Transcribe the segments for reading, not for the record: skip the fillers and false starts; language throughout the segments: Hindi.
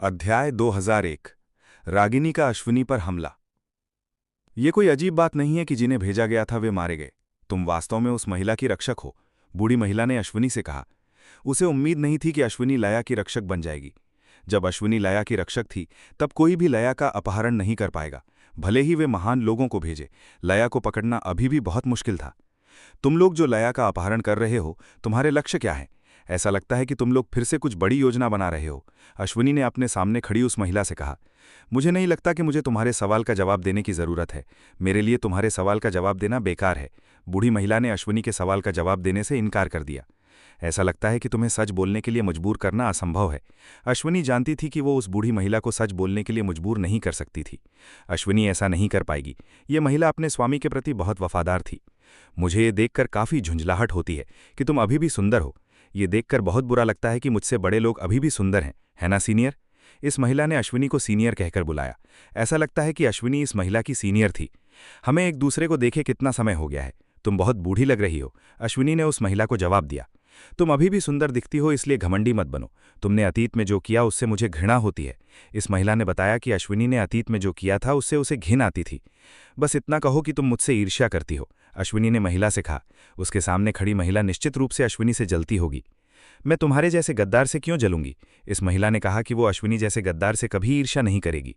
अध्याय 2001 रागिनी का अश्विनी पर हमला। ये कोई अजीब बात नहीं है कि जिन्हें भेजा गया था वे मारे गए। तुम वास्तव में उस महिला की रक्षक हो, बूढ़ी महिला ने अश्विनी से कहा। उसे उम्मीद नहीं थी कि अश्विनी लया की रक्षक बन जाएगी। जब अश्विनी लया की रक्षक थी तब कोई भी लया का अपहरण नहीं कर पाएगा, भले ही वे महान लोगों को भेजे। लया को पकड़ना अभी भी बहुत मुश्किल था। तुम लोग जो लया का अपहरण कर रहे हो, तुम्हारे लक्ष्य क्या है? ऐसा लगता है कि तुम लोग फिर से कुछ बड़ी योजना बना रहे हो। अश्विनी ने अपने सामने खड़ी उस महिला से कहा। मुझे नहीं लगता कि मुझे तुम्हारे सवाल का जवाब देने की जरूरत है। मेरे लिए तुम्हारे सवाल का जवाब देना बेकार है। बूढ़ी महिला ने अश्विनी के सवाल का जवाब देने से इनकार कर दिया। ऐसा लगता है कि तुम्हें सच बोलने के लिए मजबूर करना असंभव है। अश्विनी जानती थी कि वो उस बूढ़ी महिला को सच बोलने के लिए मजबूर नहीं कर सकती थी। अश्विनी ऐसा नहीं कर पाएगी। ये महिला अपने स्वामी के प्रति बहुत वफादार थी। मुझे ये देखकर काफी झुंझलाहट होती है कि तुम अभी भी सुंदर हो। ये देखकर बहुत बुरा लगता है कि मुझसे बड़े लोग अभी भी सुंदर हैं, है ना सीनियर? इस महिला ने अश्विनी को सीनियर कहकर बुलाया। ऐसा लगता है कि अश्विनी इस महिला की सीनियर थी। हमें एक दूसरे को देखे कितना समय हो गया है। तुम बहुत बूढ़ी लग रही हो, अश्विनी ने उस महिला को जवाब दिया। तुम अभी भी सुंदर दिखती हो, इसलिए घमंडी मत बनो। तुमने अतीत में जो किया उससे मुझे घृणा होती है। इस महिला ने बताया कि अश्विनी ने अतीत में जो किया था उससे उसे घिन आती थी। बस इतना कहो कि तुम मुझसे ईर्ष्या करती हो, अश्विनी ने महिला से कहा। उसके सामने खड़ी महिला निश्चित रूप से अश्विनी से जलती होगी। मैं तुम्हारे जैसे गद्दार से क्यों जलूंगी? इस महिला ने कहा कि वो अश्विनी जैसे गद्दार से कभी ईर्ष्या नहीं करेगी।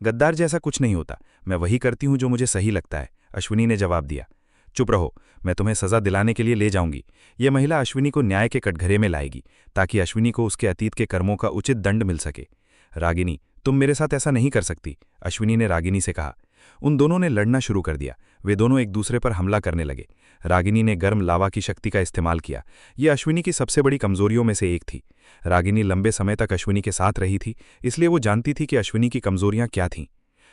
गद्दार जैसा कुछ नहीं होता, मैं वही करती हूं जो मुझे सही लगता है, अश्विनी ने जवाब दिया। चुप रहो, मैं तुम्हें सजा दिलाने के लिए ले जाऊंगी। यह महिला अश्विनी को न्याय के कटघरे में लाएगी ताकि अश्विनी को उसके अतीत के कर्मों का उचित दंड मिल सके। रागिनी, तुम मेरे साथ ऐसा नहीं कर सकती, अश्विनी ने रागिनी से कहा। उन दोनों ने लड़ना शुरू कर दिया। वे दोनों एक दूसरे पर हमला करने लगे। रागिनी ने गर्म लावा की शक्ति का इस्तेमाल किया। यह अश्विनी की सबसे बड़ी कमजोरियों में से एक थी। रागिनी लंबे समय तक अश्विनी के साथ रही थी, इसलिए वो जानती थी कि अश्विनी की कमजोरियां क्या थीं।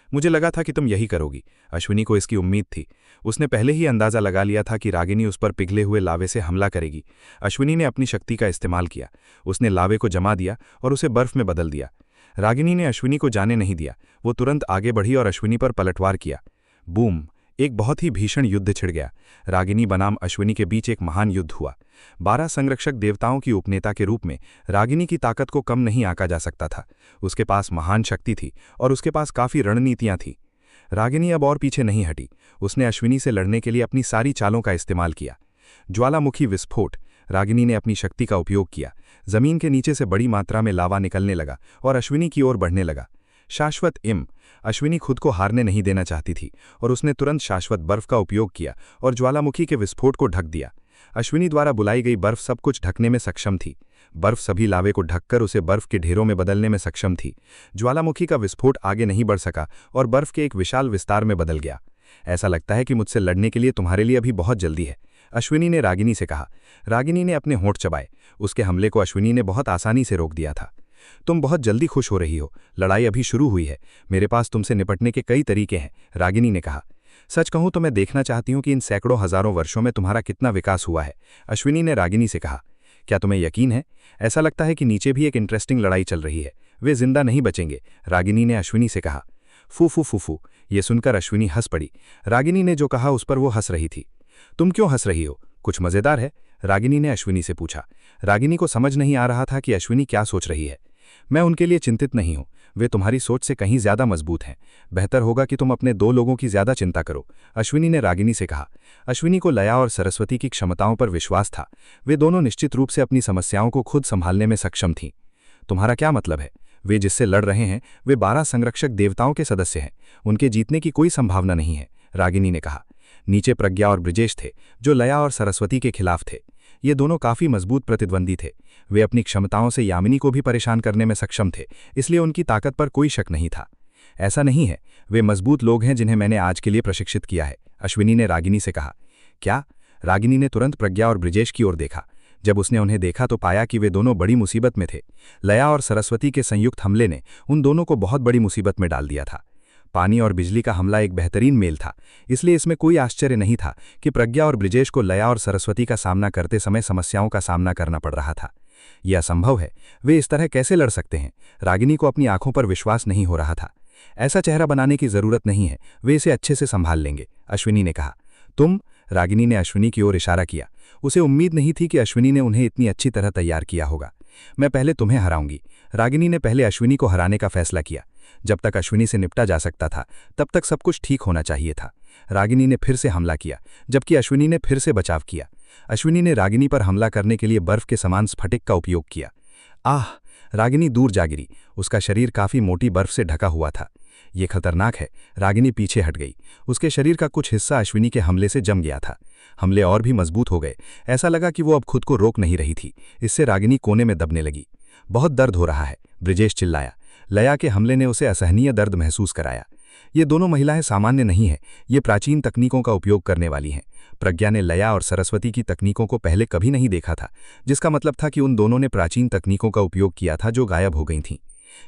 मुझे लगा था कि तुम यही करोगी, अश्विनी को इसकी उम्मीद थी। उसने पहले ही अंदाजा लगा लिया था कि रागिनी उस पर पिघले हुए लावे से हमला करेगी। अश्विनी ने अपनी शक्ति का इस्तेमाल किया। उसने लावे को जमा दिया और उसे बर्फ में बदल दिया। रागिनी ने अश्विनी को जाने नहीं दिया। वो तुरंत आगे बढ़ी और अश्विनी पर पलटवार किया। बूम! एक बहुत ही भीषण युद्ध छिड़ गया। रागिनी बनाम अश्विनी के बीच एक महान युद्ध हुआ। 12 संरक्षक देवताओं की उपनेता के रूप में रागिनी की ताकत को कम नहीं आंका जा सकता था। उसके पास महान शक्ति थी और उसके पास काफी रणनीतियां थीं। रागिनी अब और पीछे नहीं हटी। उसने अश्विनी से लड़ने के लिए अपनी सारी चालों का इस्तेमाल किया। ज्वालामुखी विस्फोट! रागिनी ने अपनी शक्ति का उपयोग किया। जमीन के नीचे से बड़ी मात्रा में लावा निकलने लगा और अश्विनी की ओर बढ़ने लगा। शाश्वत इम! अश्विनी खुद को हारने नहीं देना चाहती थी और उसने तुरंत शाश्वत बर्फ का उपयोग किया और ज्वालामुखी के विस्फोट को ढक दिया। अश्विनी द्वारा बुलाई गई बर्फ सब कुछ ढकने में सक्षम थी। बर्फ सभी लावे को ढककर उसे बर्फ के ढेरों में बदलने में सक्षम थी। ज्वालामुखी का विस्फोट आगे नहीं बढ़ सका और बर्फ के एक विशाल विस्तार में बदल गया। ऐसा लगता है कि मुझसे लड़ने के लिए तुम्हारे लिए अभी बहुत जल्दी है, अश्विनी ने रागिनी से कहा। रागिनी ने अपने होंठ चबाए। उसके हमले को अश्विनी ने बहुत आसानी से रोक दिया था। तुम बहुत जल्दी खुश हो रही हो, लड़ाई अभी शुरू हुई है। मेरे पास तुमसे निपटने के कई तरीके हैं, रागिनी ने कहा। सच कहूं तो मैं देखना चाहती हूं कि इन सैकड़ों हजारों वर्षों में तुम्हारा कितना विकास हुआ है, अश्विनी ने रागिनी से कहा। क्या तुम्हें यकीन है? ऐसा लगता है कि नीचे भी एक इंटरेस्टिंग लड़ाई चल रही है। वे जिंदा नहीं बचेंगे, रागिनी ने अश्विनी से कहा। फू फू फू फू! ये सुनकर अश्विनी हंस पड़ी। रागिनी ने जो कहा उस पर वो हंस रही थी। तुम क्यों हंस रही हो? कुछ मजेदार है? रागिनी ने अश्विनी से पूछा। रागिनी को समझ नहीं आ रहा था कि अश्विनी क्या सोच रही है। मैं उनके लिए चिंतित नहीं हूं, वे तुम्हारी सोच से कहीं ज्यादा मजबूत हैं। बेहतर होगा कि तुम अपने 2 लोगों की ज्यादा चिंता करो, अश्विनी ने रागिनी से कहा। अश्विनी को लया और सरस्वती की क्षमताओं पर विश्वास था। वे दोनों निश्चित रूप से अपनी समस्याओं को खुद संभालने में सक्षम थीं। तुम्हारा क्या मतलब है? वे जिससे लड़ रहे हैं वे 12 संरक्षक देवताओं के सदस्य हैं। उनके जीतने की कोई संभावना नहीं है, रागिनी ने कहा। नीचे प्रज्ञा और ब्रिजेश थे जो लया और सरस्वती के खिलाफ थे। ये दोनों काफी मजबूत प्रतिद्वंदी थे। वे अपनी क्षमताओं से यामिनी को भी परेशान करने में सक्षम थे, इसलिए उनकी ताकत पर कोई शक नहीं था। ऐसा नहीं है, वे मजबूत लोग हैं जिन्हें मैंने आज के लिए प्रशिक्षित किया है, अश्विनी ने रागिनी से कहा। क्या? रागिनी ने तुरंत प्रज्ञा और ब्रिजेश की ओर देखा। जब उसने उन्हें देखा तो पाया कि वे दोनों बड़ी मुसीबत में थे। लया और सरस्वती के संयुक्त हमले ने उन दोनों को बहुत बड़ी मुसीबत में डाल दिया था। पानी और बिजली का हमला एक बेहतरीन मेल था, इसलिए इसमें कोई आश्चर्य नहीं था कि प्रज्ञा और ब्रिजेश को लया और सरस्वती का सामना करते समय समस्याओं का सामना करना पड़ रहा था। यह असंभव है, वे इस तरह कैसे लड़ सकते हैं? रागिनी को अपनी आंखों पर विश्वास नहीं हो रहा था। ऐसा चेहरा बनाने की जरूरत नहीं है, वे इसे अच्छे से संभाल लेंगे, अश्विनी ने कहा। तुम? रागिनी ने अश्विनी की ओर इशारा किया। उसे उम्मीद नहीं थी कि अश्विनी ने उन्हें इतनी अच्छी तरह तैयार किया होगा। मैं पहले तुम्हें हराऊंगी, रागिनी ने पहले अश्विनी को हराने का फैसला किया। जब तक अश्विनी से निपटा जा सकता था तब तक सब कुछ ठीक होना चाहिए था। रागिनी ने फिर से हमला किया, जबकि अश्विनी ने फिर से बचाव किया। अश्विनी ने रागिनी पर हमला करने के लिए बर्फ के समान स्फटिक का उपयोग किया। आह! रागिनी दूर जा गिरी। उसका शरीर काफी मोटी बर्फ से ढका हुआ था। ये खतरनाक है। रागिनी पीछे हट गई। उसके शरीर का कुछ हिस्सा अश्विनी के हमले से जम गया था। हमले और भी मजबूत हो गए। ऐसा लगा कि वो अब खुद को रोक नहीं रही थी। इससे रागिनी कोने में दबने लगी। बहुत दर्द हो रहा है, ब्रिजेश चिल्लाया। लया के हमले ने उसे असहनीय दर्द महसूस कराया। ये दोनों महिलाएं सामान्य नहीं हैं, ये प्राचीन तकनीकों का उपयोग करने वाली हैं। प्रज्ञा ने लया और सरस्वती की तकनीकों को पहले कभी नहीं देखा था, जिसका मतलब था कि उन दोनों ने प्राचीन तकनीकों का उपयोग किया था जो गायब हो गई थीं।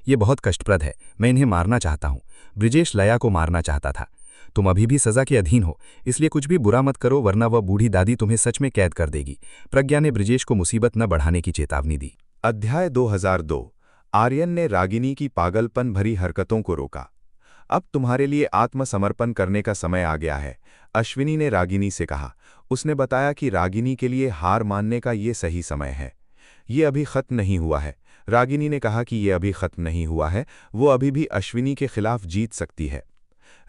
ये बहुत कष्टप्रद है। मैं इन्हें मारना चाहता हूँ। ब्रिजेश लया को मारना चाहता था। तुम अभी भी सजा के अधीन हो, इसलिए कुछ भी बुरा मत करो, वरना वह बूढ़ी दादी तुम्हें सच में कैद कर देगी। प्रज्ञा ने ब्रिजेश को मुसीबत न बढ़ाने की चेतावनी दी। अध्याय 2002। आर्यन ने रागिनी की पागलपन भरी हरकतों को रोका। अब तुम्हारे लिए आत्मसमर्पण करने का समय आ गया है, अश्विनी ने रागिनी से कहा। उसने बताया कि रागिनी के लिए हार मानने का ये सही समय है। ये अभी खत्म नहीं हुआ है। रागिनी ने कहा कि ये अभी खत्म नहीं हुआ है, वो अभी भी अश्विनी के खिलाफ जीत सकती है।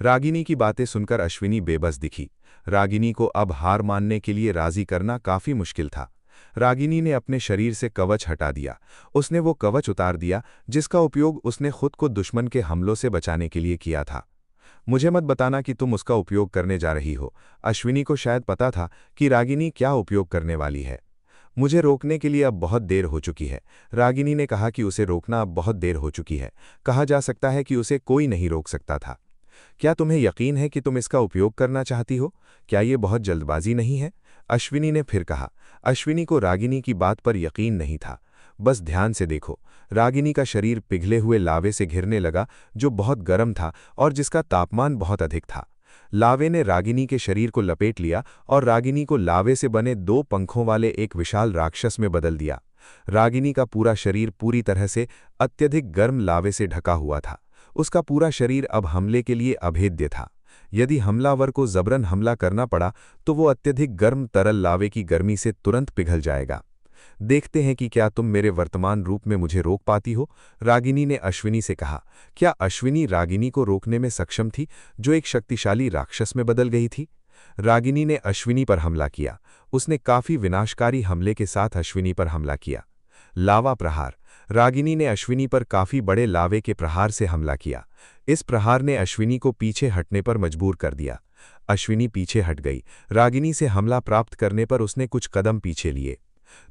रागिनी की बातें सुनकर अश्विनी बेबस दिखी। रागिनी को अब हार मानने के लिए राजी करना काफी मुश्किल था। रागिनी ने अपने शरीर से कवच हटा दिया। उसने वो कवच उतार दिया जिसका उपयोग उसने खुद को दुश्मन के हमलों से बचाने के लिए किया था। मुझे मत बताना कि तुम उसका उपयोग करने जा रही हो। अश्विनी को शायद पता था कि रागिनी क्या उपयोग करने वाली है। मुझे रोकने के लिए अब बहुत देर हो चुकी है। रागिनी ने कहा कि उसे रोकना अब बहुत देर हो चुकी है। कहा जा सकता है कि उसे कोई नहीं रोक सकता था। क्या तुम्हें यकीन है कि तुम इसका उपयोग करना चाहती हो? क्या ये बहुत जल्दबाजी नहीं है? अश्विनी ने फिर कहा। अश्विनी को रागिनी की बात पर यकीन नहीं था। बस ध्यान से देखो। रागिनी का शरीर पिघले हुए लावे से घिरने लगा, जो बहुत गर्म था और जिसका तापमान बहुत अधिक था। लावे ने रागिनी के शरीर को लपेट लिया और रागिनी को लावे से बने 2 पंखों वाले एक विशाल राक्षस में बदल दिया। रागिनी का पूरा शरीर पूरी तरह से अत्यधिक गर्म लावे से ढका हुआ था। उसका पूरा शरीर अब हमले के लिए अभेद्य था। यदि हमलावर को जबरन हमला करना पड़ा तो वो अत्यधिक गर्म तरल लावे की गर्मी से तुरंत पिघल जाएगा। देखते हैं कि क्या तुम मेरे वर्तमान रूप में मुझे रोक पाती हो, रागिनी ने अश्विनी से कहा। क्या अश्विनी रागिनी को रोकने में सक्षम थी, जो एक शक्तिशाली राक्षस में बदल गई थी? रागिनी ने अश्विनी पर हमला किया। उसने काफी विनाशकारी हमले के साथ अश्विनी पर हमला किया। लावा प्रहार। रागिनी ने अश्विनी पर काफी बड़े लावे के प्रहार से हमला किया। इस प्रहार ने अश्विनी को पीछे हटने पर मजबूर कर दिया। अश्विनी पीछे हट गई। रागिनी से हमला प्राप्त करने पर उसने कुछ कदम पीछे लिए।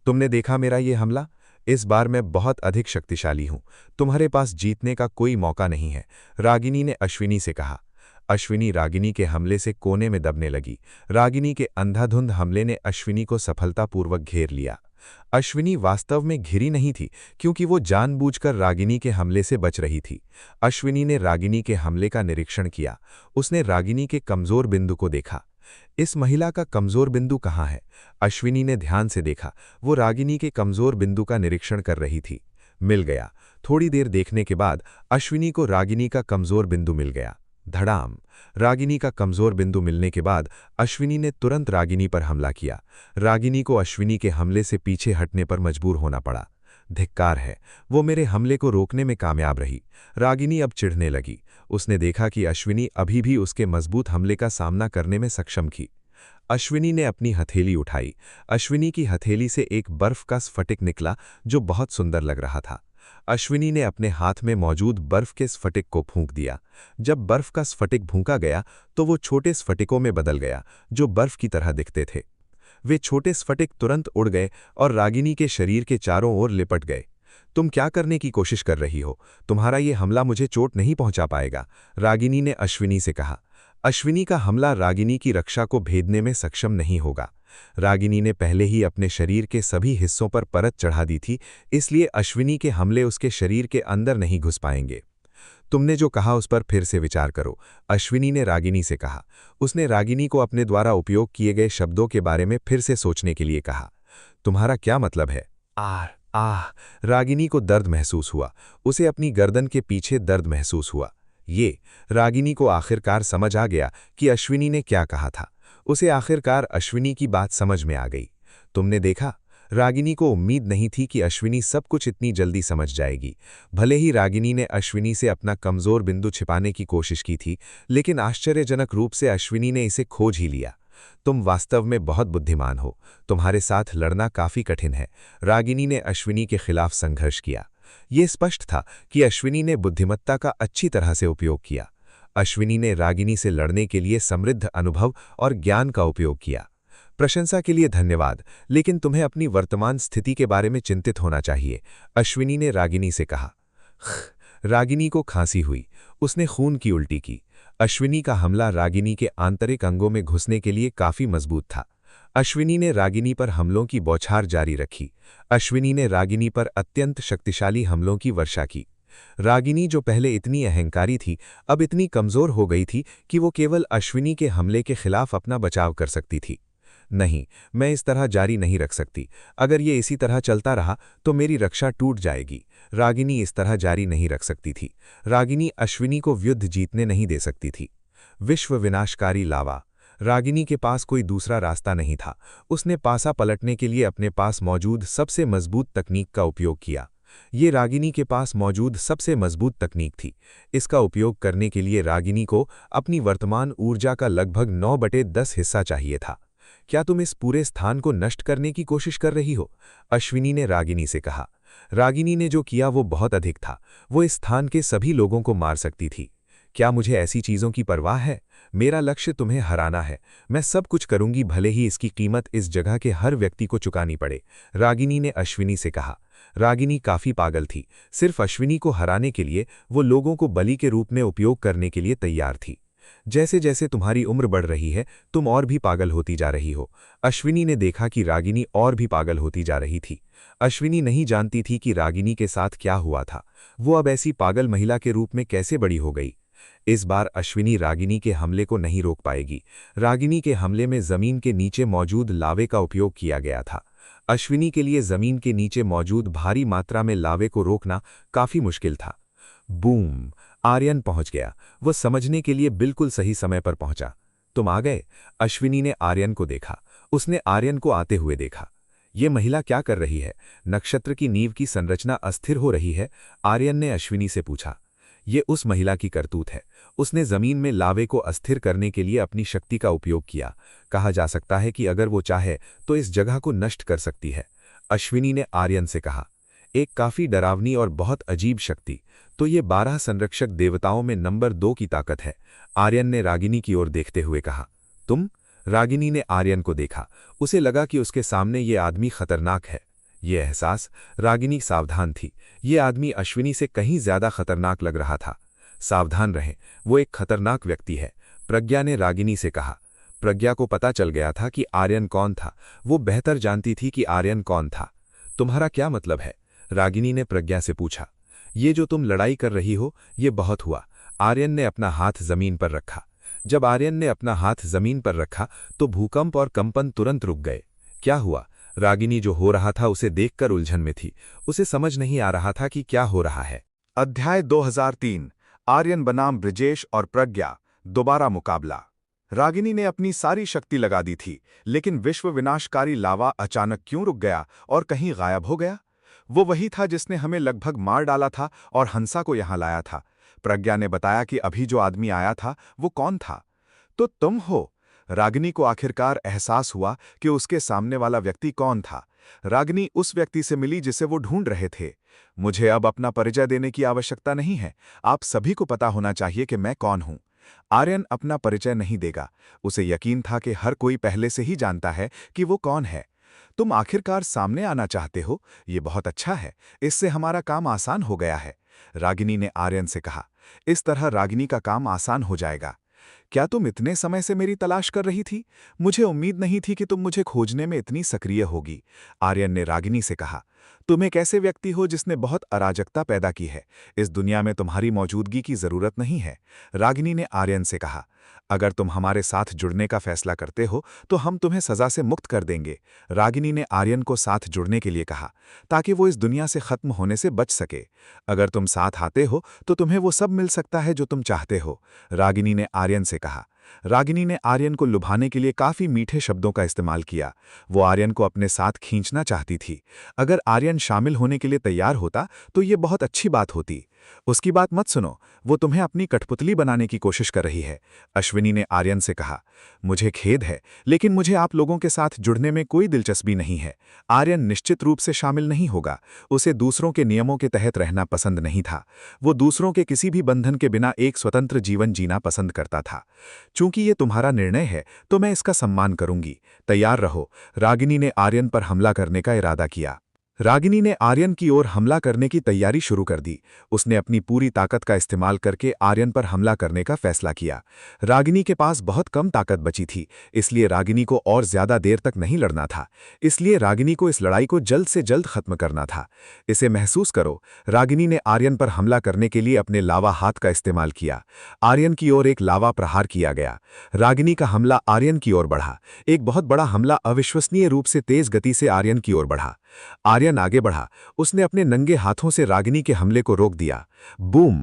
तुमने देखा मेरा ये हमला? इस बार मैं बहुत अधिक शक्तिशाली हूं। तुम्हारे पास जीतने का कोई मौका नहीं है, रागिनी ने अश्विनी से कहा। अश्विनी रागिनी के हमले से कोने में दबने लगी। रागिनी के अंधाधुंध हमले ने अश्विनी को सफलतापूर्वक घेर लिया। अश्विनी वास्तव में घिरी नहीं थी, क्योंकि वो जानबूझकर रागिनी के हमले से बच रही थी। अश्विनी ने रागिनी के हमले का निरीक्षण किया। उसने रागिनी के कमजोर बिंदु को देखा। इस महिला का कमजोर बिंदु कहाँ है? अश्विनी ने ध्यान से देखा। वो रागिनी के कमजोर बिंदु का निरीक्षण कर रही थी। मिल गया। थोड़ी देर देखने के बाद अश्विनी को रागिनी का कमजोर बिंदु मिल गया। धड़ाम। रागिनी का कमजोर बिंदु मिलने के बाद अश्विनी ने तुरंत रागिनी पर हमला किया। रागिनी को अश्विनी के हमले से पीछे हटने पर मजबूर होना पड़ा। धिक्कार है, वो मेरे हमले को रोकने में कामयाब रही। रागिनी अब चिढ़ने लगी। उसने देखा कि अश्विनी अभी भी उसके मजबूत हमले का सामना करने में सक्षम थी। अश्विनी ने अपनी हथेली उठाई। अश्विनी की हथेली से एक बर्फ का स्फटिक निकला, जो बहुत सुंदर लग रहा था। अश्विनी ने अपने हाथ में मौजूद बर्फ के स्फटिक को फूंक दिया। जब बर्फ का स्फटिक फूंका गया तो वो छोटे स्फटिकों में बदल गया, जो बर्फ की तरह दिखते थे। वे छोटे स्फटिक तुरंत उड़ गए और रागिनी के शरीर के चारों ओर लिपट गए। तुम क्या करने की कोशिश कर रही हो? तुम्हारा ये हमला मुझे चोट नहीं पहुंचा पाएगा, रागिनी ने अश्विनी से कहा। अश्विनी का हमला रागिनी की रक्षा को भेदने में सक्षम नहीं होगा। रागिनी ने पहले ही अपने शरीर के सभी हिस्सों पर परत चढ़ा दी थी, इसलिए अश्विनी के हमले उसके शरीर के अंदर नहीं घुस पाएंगे। तुमने जो कहा उस पर फिर से विचार करो, अश्विनी ने रागिनी से कहा। उसने रागिनी को अपने द्वारा उपयोग किए गए शब्दों के बारे में फिर से सोचने के लिए कहा। तुम्हारा क्या मतलब है? आह! रागिनी को दर्द महसूस हुआ। उसे अपनी गर्दन के पीछे दर्द महसूस हुआ। रागिनी को आखिरकार समझ आ गया कि अश्विनी ने क्या कहा था। उसे आखिरकार अश्विनी की बात समझ में आ गई। तुमने देखा? रागिनी को उम्मीद नहीं थी कि अश्विनी सब कुछ इतनी जल्दी समझ जाएगी। भले ही रागिनी ने अश्विनी से अपना कमजोर बिंदु छिपाने की कोशिश की थी, लेकिन आश्चर्यजनक रूप से अश्विनी ने इसे खोज ही लिया। तुम वास्तव में बहुत बुद्धिमान हो, तुम्हारे साथ लड़ना काफी कठिन है। रागिनी ने अश्विनी के खिलाफ संघर्ष किया। ये स्पष्ट था कि अश्विनी ने बुद्धिमत्ता का अच्छी तरह से उपयोग किया। अश्विनी ने रागिनी से लड़ने के लिए समृद्ध अनुभव और ज्ञान का उपयोग किया। प्रशंसा के लिए धन्यवाद, लेकिन तुम्हें अपनी वर्तमान स्थिति के बारे में चिंतित होना चाहिए, अश्विनी ने रागिनी से कहा। रागिनी को खांसी हुई, उसने खून की उल्टी की। अश्विनी का हमला रागिनी के आंतरिक अंगों में घुसने के लिए काफी मजबूत था। अश्विनी ने रागिनी पर हमलों की बौछार जारी रखी। अश्विनी ने रागिनी पर अत्यंत शक्तिशाली हमलों की वर्षा की। रागिनी, जो पहले इतनी अहंकारी थी, अब इतनी कमजोर हो गई थी कि वो केवल अश्विनी के हमले के खिलाफ अपना बचाव कर सकती थी। नहीं, मैं इस तरह जारी नहीं रख सकती। अगर ये इसी तरह चलता रहा तो मेरी रक्षा टूट जाएगी। रागिनी इस तरह जारी नहीं रख सकती थी। रागिनी अश्विनी को युद्ध जीतने नहीं दे सकती थी। विश्व विनाशकारी लावा। रागिनी के पास कोई दूसरा रास्ता नहीं था। उसने पासा पलटने के लिए अपने पास मौजूद सबसे मजबूत तकनीक का उपयोग किया। ये रागिनी के पास मौजूद सबसे मजबूत तकनीक थी। इसका उपयोग करने के लिए रागिनी को अपनी वर्तमान ऊर्जा का लगभग 9/10 हिस्सा चाहिए था। क्या तुम इस पूरे स्थान को नष्ट करने की कोशिश कर रही हो? अश्विनी ने रागिनी से कहा। रागिनी ने जो किया वो बहुत अधिक था। वो इस स्थान के सभी लोगों को मार सकती थी। क्या मुझे ऐसी चीजों की परवाह है? मेरा लक्ष्य तुम्हें हराना है। मैं सब कुछ करूंगी, भले ही इसकी कीमत इस जगह के हर व्यक्ति को चुकानी पड़े, रागिनी ने अश्विनी से कहा। रागिनी काफी पागल थी। सिर्फ अश्विनी को हराने के लिए वो लोगों को बलि के रूप में उपयोग करने के लिए तैयार थी। जैसे जैसे तुम्हारी उम्र बढ़ रही है, तुम और भी पागल होती जा रही हो। अश्विनी ने देखा कि रागिनी और भी पागल होती जा रही थी। अश्विनी नहीं जानती थी कि रागिनी के साथ क्या हुआ था। वो अब ऐसी पागल महिला के रूप में कैसे बड़ी हो गई। इस बार अश्विनी रागिनी के हमले को नहीं रोक पाएगी। रागिनी के हमले में जमीन के नीचे मौजूद लावे का उपयोग किया गया था। अश्विनी के लिए जमीन के नीचे मौजूद भारी मात्रा में लावे को रोकना काफी मुश्किल था। बूम! आर्यन पहुंच गया। वो समझने के लिए बिल्कुल सही समय पर पहुंचा। तुम आ गए? अश्विनी ने आर्यन को देखा। उसने आर्यन को आते हुए देखा। ये महिला क्या कर रही है? नक्षत्र की नींव की संरचना अस्थिर हो रही है, आर्यन ने अश्विनी से पूछा। ये उस महिला की करतूत है। उसने जमीन में लावे को अस्थिर करने के लिए अपनी शक्ति का उपयोग किया। कहा जा सकता है कि अगर वो चाहे तो इस जगह को नष्ट कर सकती है, अश्विनी ने आर्यन से कहा। एक काफी डरावनी और बहुत अजीब शक्ति। तो ये 12 संरक्षक देवताओं में नंबर 2 की ताकत है, आर्यन ने रागिनी की ओर देखते हुए कहा। तुम? रागिनी ने आर्यन को देखा। उसे लगा कि उसके सामने ये आदमी खतरनाक है। ये एहसास, रागिनी सावधान थी। ये आदमी अश्विनी से कहीं ज्यादा खतरनाक लग रहा था। सावधान रहें, वो एक खतरनाक व्यक्ति है, प्रज्ञा ने रागिनी से कहा। प्रज्ञा को पता चल गया था कि आर्यन कौन था। वो बेहतर जानती थी कि आर्यन कौन था। तुम्हारा क्या मतलब है? रागिनी ने प्रज्ञा से पूछा। ये जो तुम लड़ाई कर रही हो, ये बहुत हुआ। आर्यन ने अपना हाथ जमीन पर रखा। जब आर्यन ने अपना हाथ जमीन पर रखा तो भूकंप और कंपन तुरंत रुक गए। क्या हुआ? रागिनी जो हो रहा था उसे देखकर उलझन में थी। उसे समझ नहीं आ रहा था कि क्या हो रहा है। अध्याय 2003। आर्यन बनाम ब्रिजेश और प्रज्ञा, दोबारा मुकाबला। रागिनी ने अपनी सारी शक्ति लगा दी थी, लेकिन विश्व विनाशकारी लावा अचानक क्यों रुक गया और कहीं गायब हो गया? वो वही था जिसने हमें लगभग मार डाला था और हंसा को यहां लाया था। प्रज्ञा ने बताया कि अभी जो आदमी आया था वो कौन था? तो तुम हो। रागिनी को आखिरकार एहसास हुआ कि उसके सामने वाला व्यक्ति कौन था। रागिनी उस व्यक्ति से मिली जिसे वो ढूंढ रहे थे। मुझे अब अपना परिचय देने की आवश्यकता नहीं है, आप सभी को पता होना चाहिए कि मैं कौन हूं। आर्यन अपना परिचय नहीं देगा। उसे यकीन था कि हर कोई पहले से ही जानता है कि वो कौन है। तुम आखिरकार सामने आना चाहते हो, ये बहुत अच्छा है, इससे हमारा काम आसान हो गया है, रागिनी ने आर्यन से कहा। इस तरह रागिनी का काम आसान हो जाएगा। क्या तुम इतने समय से मेरी तलाश कर रही थी? मुझे उम्मीद नहीं थी कि तुम मुझे खोजने में इतनी सक्रिय होगी, आर्यन ने रागिनी से कहा। तुम एक ऐसे व्यक्ति हो जिसने बहुत अराजकता पैदा की है। इस दुनिया में तुम्हारी मौजूदगी की जरूरत नहीं है, रागिनी ने आर्यन से कहा। अगर तुम हमारे साथ जुड़ने का फैसला करते हो तो हम तुम्हें सजा से मुक्त कर देंगे, रागिनी ने आर्यन को साथ जुड़ने के लिए कहा, ताकि वो इस दुनिया से खत्म होने से बच सके। अगर तुम साथ आते हो तो तुम्हें वो सब मिल सकता है जो तुम चाहते हो, रागिनी ने आर्यन से कहा। रागिनी ने आर्यन को लुभाने के लिए काफी मीठे शब्दों का इस्तेमाल किया। वो आर्यन को अपने साथ खींचना चाहती थी। अगर आर्यन शामिल होने के लिए तैयार होता तो ये बहुत अच्छी बात होती। उसकी बात मत सुनो, वो तुम्हें अपनी कठपुतली बनाने की कोशिश कर रही है, अश्विनी ने आर्यन से कहा। मुझे खेद है, लेकिन मुझे आप लोगों के साथ जुड़ने में कोई दिलचस्पी नहीं है। आर्यन निश्चित रूप से शामिल नहीं होगा। उसे दूसरों के नियमों के तहत रहना पसंद नहीं था। वो दूसरों के किसी भी बंधन के बिना एक स्वतंत्र जीवन जीना पसंद करता था। चूंकि ये तुम्हारा निर्णय है तो मैं इसका सम्मान करूंगी। तैयार रहो। रागिनी ने आर्यन पर हमला करने का इरादा किया। रागिनी ने आर्यन की ओर हमला करने की तैयारी शुरू कर दी। उसने अपनी पूरी ताकत का इस्तेमाल करके आर्यन पर हमला करने का फैसला किया। रागिनी के पास बहुत कम ताकत बची थी, इसलिए रागिनी को और ज्यादा देर तक नहीं लड़ना था। इसलिए रागिनी को इस लड़ाई को जल्द से जल्द खत्म करना था। इसे महसूस करो। रागिनी ने आर्यन पर हमला करने के लिए अपने लावा हाथ का इस्तेमाल किया। आर्यन की ओर एक लावा प्रहार किया गया। रागिनी का हमला आर्यन की ओर बढ़ा। एक बहुत बड़ा हमला अविश्वसनीय रूप से तेज गति से आर्यन की ओर बढ़ा। आर्यन आगे बढ़ा। उसने अपने नंगे हाथों से रागिनी के हमले को रोक दिया। बूम!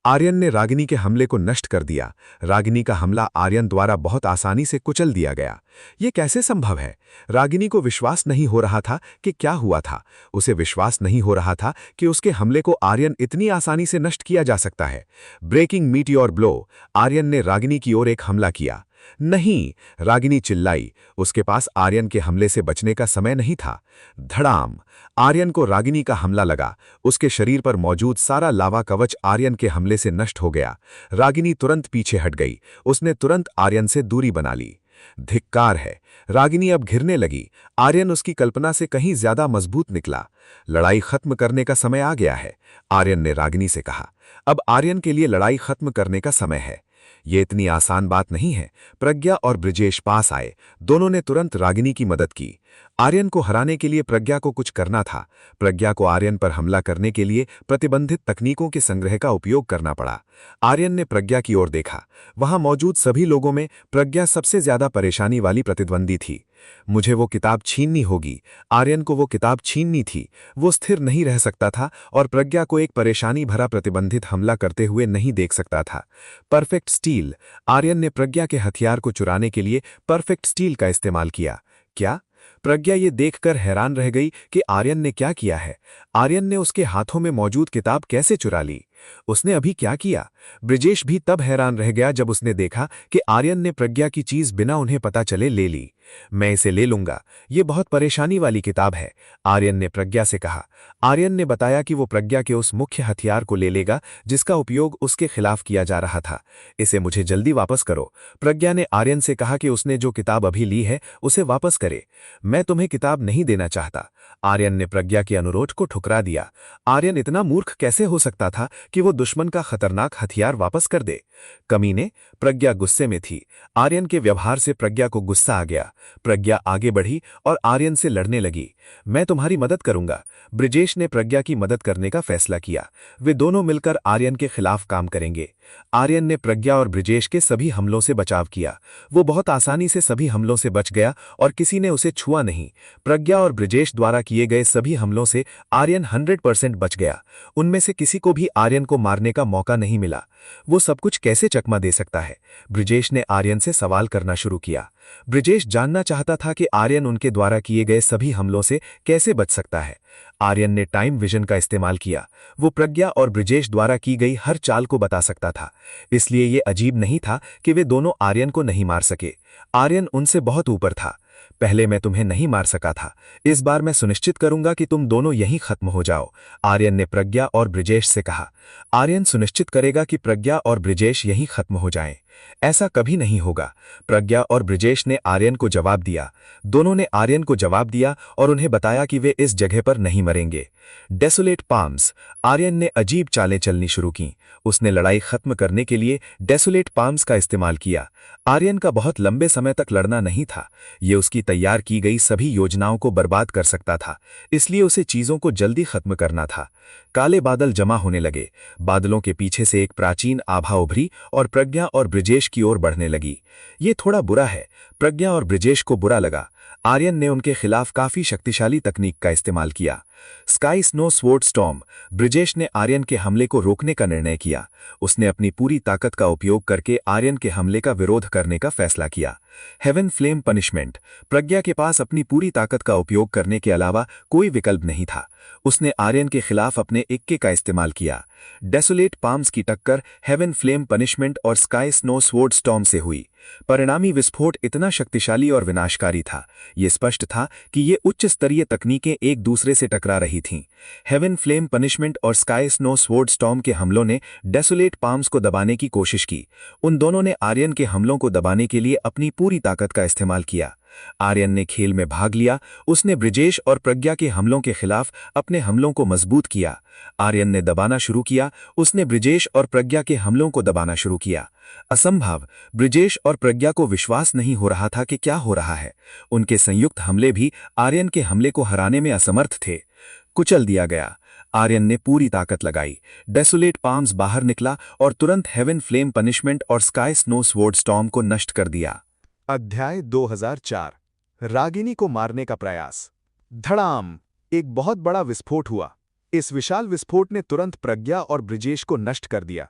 आर्यन ने रागिनी के हमले को नष्ट कर दिया। रागिनी का हमला आर्यन द्वारा बहुत आसानी से कुचल दिया गया। ये कैसे संभव है? रागिनी को विश्वास नहीं हो रहा था कि क्या हुआ था। उसे विश्वास नहीं हो रहा था कि उसके हमले को आर्यन इतनी आसानी से नष्ट किया जा सकता है। Breaking meteor blow! आर्यन ने रागिनी की ओर एक हमला किया। नहीं! रागिनी चिल्लाई। उसके पास आर्यन के हमले से बचने का समय नहीं था। धड़ाम! आर्यन को रागिनी का हमला लगा। उसके शरीर पर मौजूद सारा लावा कवच आर्यन के हमले से नष्ट हो गया। रागिनी तुरंत पीछे हट गई। उसने तुरंत आर्यन से दूरी बना ली। धिक्कार है! रागिनी अब घिरने लगी। आर्यन उसकी कल्पना से कहीं ज्यादा मजबूत निकला। लड़ाई खत्म करने का समय आ गया है, आर्यन ने रागिनी से कहा। अब आर्यन के लिए लड़ाई खत्म करने का समय है। ये इतनी आसान बात नहीं है। प्रज्ञा और ब्रिजेश पास आए। दोनों ने तुरंत रागिनी की मदद की। आर्यन को हराने के लिए प्रज्ञा को कुछ करना था। प्रज्ञा को आर्यन पर हमला करने के लिए प्रतिबंधित तकनीकों के संग्रह का उपयोग करना पड़ा। आर्यन ने प्रज्ञा की ओर देखा। वहां मौजूद सभी लोगों में प्रज्ञा सबसे ज्यादा परेशानी वाली प्रतिद्वंदी थी। मुझे वो किताब छीननी होगी। आर्यन को वो किताब छीननी थी। वो स्थिर नहीं रह सकता था और प्रज्ञा को एक परेशानी भरा प्रतिबंधित हमला करते हुए नहीं देख सकता था। Perfect steel! आर्यन ने प्रज्ञा के हथियार को चुराने के लिए परफेक्ट स्टील का इस्तेमाल किया। क्या? प्रज्ञा ये देखकर हैरान रह गई कि आर्यन ने क्या किया है। आर्यन ने उसके हाथों में मौजूद किताब कैसे चुरा ली? उसने अभी क्या किया? ब्रिजेश भी तब हैरान रह गया जब उसने देखा कि आर्यन ने प्रज्ञा की चीज बिना उन्हें पता चले ले ली। मैं इसे ले लूंगा। ये बहुत परेशानी वाली किताब है, आर्यन ने प्रज्ञा से कहा। आर्यन ने बताया कि वो प्रज्ञा के उस मुख्य हथियार को ले लेगा जिसका उपयोग उसके खिलाफ किया जा रहा था। इसे मुझे जल्दी वापस करो। प्रज्ञा ने आर्यन से कहा कि उसने जो किताब अभी ली है उसे वापस करे। मैं तुम्हें किताब नहीं देना चाहता। आर्यन ने प्रज्ञा के अनुरोध को ठुकरा दिया। आर्यन इतना मूर्ख कैसे हो सकता था कि वो दुश्मन का खतरनाक हथियार वापस कर दे? कमीने! प्रज्ञा गुस्से में थी। आर्यन के व्यवहार से प्रज्ञा को गुस्सा आ गया। प्रज्ञा आगे बढ़ी और आर्यन से लड़ने लगी। मैं तुम्हारी मदद करूंगा। ब्रिजेश ने प्रज्ञा की मदद करने का फैसला किया। वे दोनों मिलकर आर्यन के खिलाफ काम करेंगे। आर्यन ने प्रज्ञा और ब्रिजेश के सभी हमलों से बचाव किया। वो बहुत आसानी से सभी हमलों से बच गया और किसी ने उसे छुआ नहीं। प्रज्ञा और ब्रिजेश द्वारा किए गए सभी हमलों से आर्यन 100% बच गया। उनमें से किसी को भी आर्यन को मारने का मौका नहीं मिला। वो सब कुछ कैसे चकमा दे सकता है? ब्रिजेश ने आर्यन से सवाल करना शुरू किया। ब्रिजेश जानना चाहता था कि आर्यन उनके द्वारा किए गए सभी हमलों से कैसे बच सकता है। आर्यन ने टाइम विजन का इस्तेमाल किया। वो प्रज्ञा और ब्रिजेश द्वारा की गई हर चाल को बता सकता था। इसलिए ये अजीब नहीं था कि वे दोनों आर्यन को नहीं मार सके। आर्यन उनसे बहुत ऊपर था। पहले मैं तुम्हें नहीं मार सका था, इस बार मैं सुनिश्चित करूंगा कि तुम दोनों यहीं खत्म हो जाओ, आर्यन ने प्रज्ञा और ब्रिजेश से कहा। आर्यन सुनिश्चित करेगा कि प्रज्ञा और ब्रिजेश यहीं खत्म हो जाएं। ऐसा कभी नहीं होगा। प्रज्ञा और ब्रिजेश ने आर्यन को जवाब दिया। दोनों ने आर्यन को जवाब दिया और उन्हें बताया कि वे इस जगह पर नहीं मरेंगे। Desolate palms! आर्यन ने अजीब चालें चलनी शुरू की। उसने लड़ाई खत्म करने के लिए डेसोलेट पाम्स का इस्तेमाल किया। आर्यन का बहुत लंबे समय तक लड़ना नहीं था। ये उसकी तैयार की गई सभी योजनाओं को बर्बाद कर सकता था, इसलिए उसे चीजों को जल्दी खत्म करना था। काले बादल जमा होने लगे। बादलों के पीछे से एक प्राचीन आभा उभरी और प्रज्ञा और ब्रिजेश की ओर बढ़ने लगी। ये थोड़ा बुरा है। प्रज्ञा और ब्रिजेश को बुरा लगा। आर्यन ने उनके खिलाफ काफी शक्तिशाली तकनीक का इस्तेमाल किया। Sky snow sword storm. Brijesh ने आर्यन के हमले को रोकने का निर्णय किया। उसने अपनी पूरी ताकत का उपयोग करके आर्यन के हमले का विरोध करने का फैसला किया। Haven flame punishment. प्रज्ञा के पास अपनी पूरी ताकत का उपयोग करने के अलावा कोई विकल्प नहीं था। उसने आर्यन के खिलाफ अपने इक्के का इस्तेमाल किया। डेसोलेट पाम्स की टक्कर हेवन फ्लेम पनिशमेंट और स्काई स्नो स्वॉर्ड स्टॉर्म से हुई। परिणामी विस्फोट इतना शक्तिशाली और विनाशकारी था। ये स्पष्ट था कि ये उच्च स्तरीय तकनीकें एक दूसरे से टकरा रही थीं। हेवन फ्लेम पनिशमेंट और स्काई स्नो स्वॉर्ड स्टॉर्म के हमलों ने डेसोलेट पाम्स को दबाने की कोशिश की। उन दोनों ने आर्यन के हमलों को दबाने के लिए अपनी पूरी ताकत का इस्तेमाल किया। आर्यन ने खेल में भाग लिया। उसने ब्रिजेश और प्रज्ञा के हमलों के खिलाफ अपने हमलों को मजबूत किया। आर्यन ने दबाना शुरू किया। उसने ब्रिजेश और प्रज्ञा के हमलों को दबाना शुरू किया। असंभव। ब्रिजेश और प्रज्ञा को विश्वास नहीं हो रहा था कि क्या हो रहा है। उनके संयुक्त हमले भी आर्यन के हमले को हराने में असमर्थ थे। कुचल दिया गया। आर्यन ने पूरी ताकत लगाई। डेसोलेट पाम्स बाहर निकला और तुरंत हेवन फ्लेम पनिशमेंट और स्काई स्नो स्वॉर्ड स्टॉर्म को नष्ट कर दिया। अध्याय 2004। रागिनी को मारने का प्रयास। धड़ाम! एक बहुत बड़ा विस्फोट हुआ। इस विशाल विस्फोट ने तुरंत प्रज्ञा और ब्रिजेश को नष्ट कर दिया।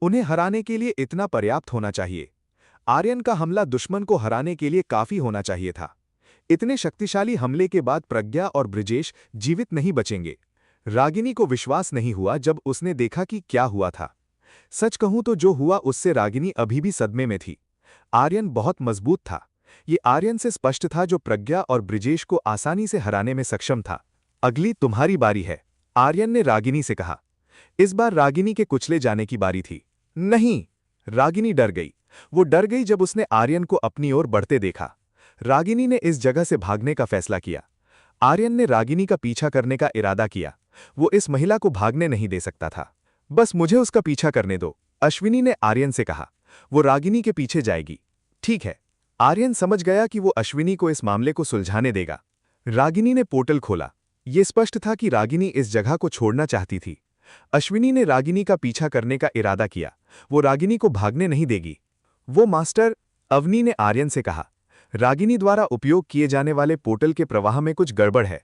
उन्हें हराने के लिए इतना पर्याप्त होना चाहिए। आर्यन का हमला दुश्मन को हराने के लिए काफी होना चाहिए था। इतने शक्तिशाली हमले के बाद प्रज्ञा और ब्रिजेश जीवित नहीं बचेंगे। रागिनी को विश्वास नहीं हुआ जब उसने देखा कि क्या हुआ था। सच कहूं तो जो हुआ उससे रागिनी अभी भी सदमे में थी। आर्यन बहुत मजबूत था। ये आर्यन से स्पष्ट था जो प्रज्ञा और ब्रिजेश को आसानी से हराने में सक्षम था। अगली तुम्हारी बारी है, आर्यन ने रागिनी से कहा। इस बार रागिनी के कुचले जाने की बारी थी। नहीं! रागिनी डर गई। वो डर गई जब उसने आर्यन को अपनी ओर बढ़ते देखा। रागिनी ने इस जगह से भागने का फैसला किया। आर्यन ने रागिनी का पीछा करने का इरादा किया। वो इस महिला को भागने नहीं दे सकता था। बस मुझे उसका पीछा करने दो, अश्विनी ने आर्यन से कहा। वो रागिनी के पीछे जाएगी। ठीक है। आर्यन समझ गया कि वो अश्विनी को इस मामले को सुलझाने देगा। रागिनी ने पोर्टल खोला। ये स्पष्ट था कि रागिनी इस जगह को छोड़ना चाहती थी। अश्विनी ने रागिनी का पीछा करने का इरादा किया। वो रागिनी को भागने नहीं देगी। वो मास्टर, अवनी ने आर्यन से कहा। रागिनी द्वारा उपयोग किए जाने वाले पोर्टल के प्रवाह में कुछ गड़बड़ है।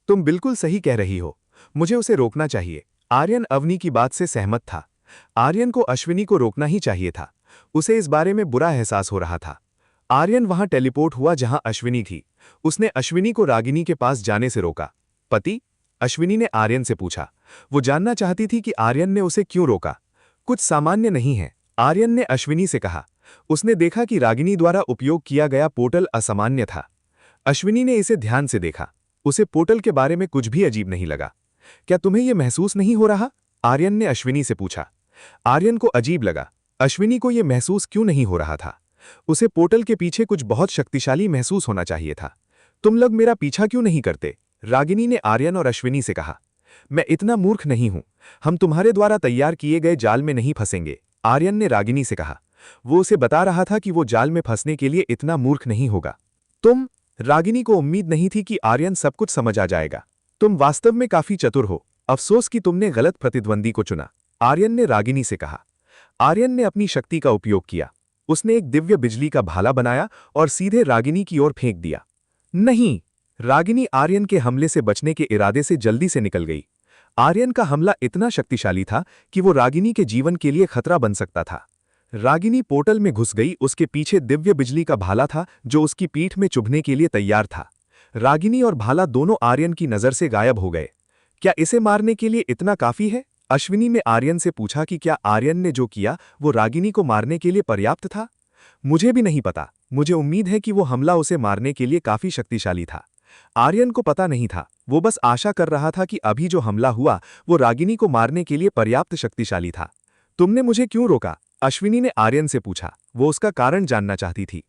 तुम बिल्कुल सही कह रही हो। मुझे उसे रोकना चाहिए। आर्यन अवनी की बात से सहमत था। आर्यन को अश्विनी को रोकना ही चाहिए था। उसे इस बारे में बुरा एहसास हो रहा था। आर्यन वहां टेलीपोर्ट हुआ जहां अश्विनी थी। उसने अश्विनी को रागिनी के पास जाने से रोका। पति? अश्विनी ने आर्यन से पूछा। वो जानना चाहती थी कि आर्यन ने उसे क्यों रोका। कुछ सामान्य नहीं है, आर्यन ने अश्विनी से कहा। उसने देखा कि रागिनी द्वारा उपयोग किया गया पोर्टल असामान्य था। अश्विनी ने इसे ध्यान से देखा। उसे पोर्टल के बारे में कुछ भी अजीब नहीं लगा। क्या तुम्हें यह महसूस नहीं हो रहा? आर्यन ने अश्विनी से पूछा। आर्यन को अजीब लगा। अश्विनी को यह महसूस क्यों नहीं हो रहा था? उसे पोर्टल के पीछे कुछ बहुत शक्तिशाली महसूस होना चाहिए था। तुम लोग मेरा पीछा क्यों नहीं करते? रागिनी ने आर्यन और अश्विनी से कहा। मैं इतना मूर्ख नहीं हूं। हम तुम्हारे द्वारा तैयार किए गए जाल में नहीं फंसेंगे, आर्यन ने रागिनी से कहा। वो उसे बता रहा था कि वो जाल में फंसने के लिए इतना मूर्ख नहीं होगा। तुम? रागिनी को उम्मीद नहीं थी कि आर्यन सब कुछ समझ आ जाएगा। तुम वास्तव में काफी चतुर हो। अफसोस कि तुमने गलत प्रतिद्वंदी को चुना, आर्यन ने रागिनी से कहा। आर्यन ने अपनी शक्ति का उपयोग किया। उसने एक दिव्य बिजली का भाला बनाया और सीधे रागिनी की ओर फेंक दिया। नहीं! रागिनी आर्यन के हमले से बचने के इरादे से जल्दी से निकल गई। आर्यन का हमला इतना शक्तिशाली था कि वो रागिनी के जीवन के लिए खतरा बन सकता था। रागिनी पोर्टल में घुस गई। उसके पीछे दिव्य बिजली का भाला था जो उसकी पीठ में चुभने के लिए तैयार था। रागिनी और भाला दोनों आर्यन की नजर से गायब हो गए। क्या इसे मारने के लिए इतना काफी है? अश्विनी ने आर्यन से पूछा कि क्या आर्यन ने जो किया वो रागिनी को मारने के लिए पर्याप्त था। मुझे भी नहीं पता। मुझे उम्मीद है कि वो हमला उसे मारने के लिए काफी शक्तिशाली था। आर्यन को पता नहीं था। वो बस आशा कर रहा था कि अभी जो हमला हुआ वो रागिनी को मारने के लिए पर्याप्त शक्तिशाली था। तुमने मुझे क्यों रोका? अश्विनी ने आर्यन से पूछा। वो उसका कारण जानना चाहती थी।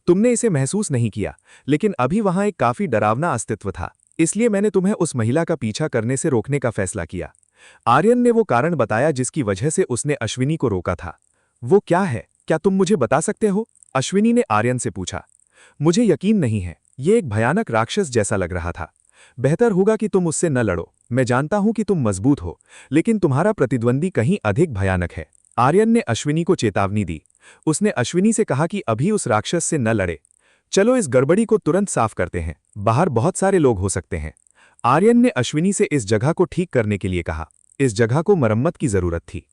तुमने इसे महसूस नहीं किया, लेकिन अभी वहां एक काफी डरावना अस्तित्व था, इसलिए मैंने तुम्हें उस महिला का पीछा करने से रोकने का फैसला किया। आर्यन ने वो कारण बताया जिसकी वजह से उसने अश्विनी को रोका था। वो क्या है? क्या तुम मुझे बता सकते हो? अश्विनी ने आर्यन से पूछा। मुझे यकीन नहीं है। ये एक भयानक राक्षस जैसा लग रहा था। बेहतर होगा कि तुम उससे न लड़ो। मैं जानता हूं कि तुम मजबूत हो, लेकिन तुम्हारा प्रतिद्वंदी कहीं अधिक भयानक है। आर्यन ने अश्विनी को चेतावनी दी। उसने अश्विनी से कहा कि अभी उस राक्षस से न लड़े। चलो इस गड़बड़ी को तुरंत साफ करते हैं। बाहर बहुत सारे लोग हो सकते हैं। आर्यन ने अश्विनी से इस जगह को ठीक करने के लिए कहा। इस जगह को मरम्मत की जरूरत थी।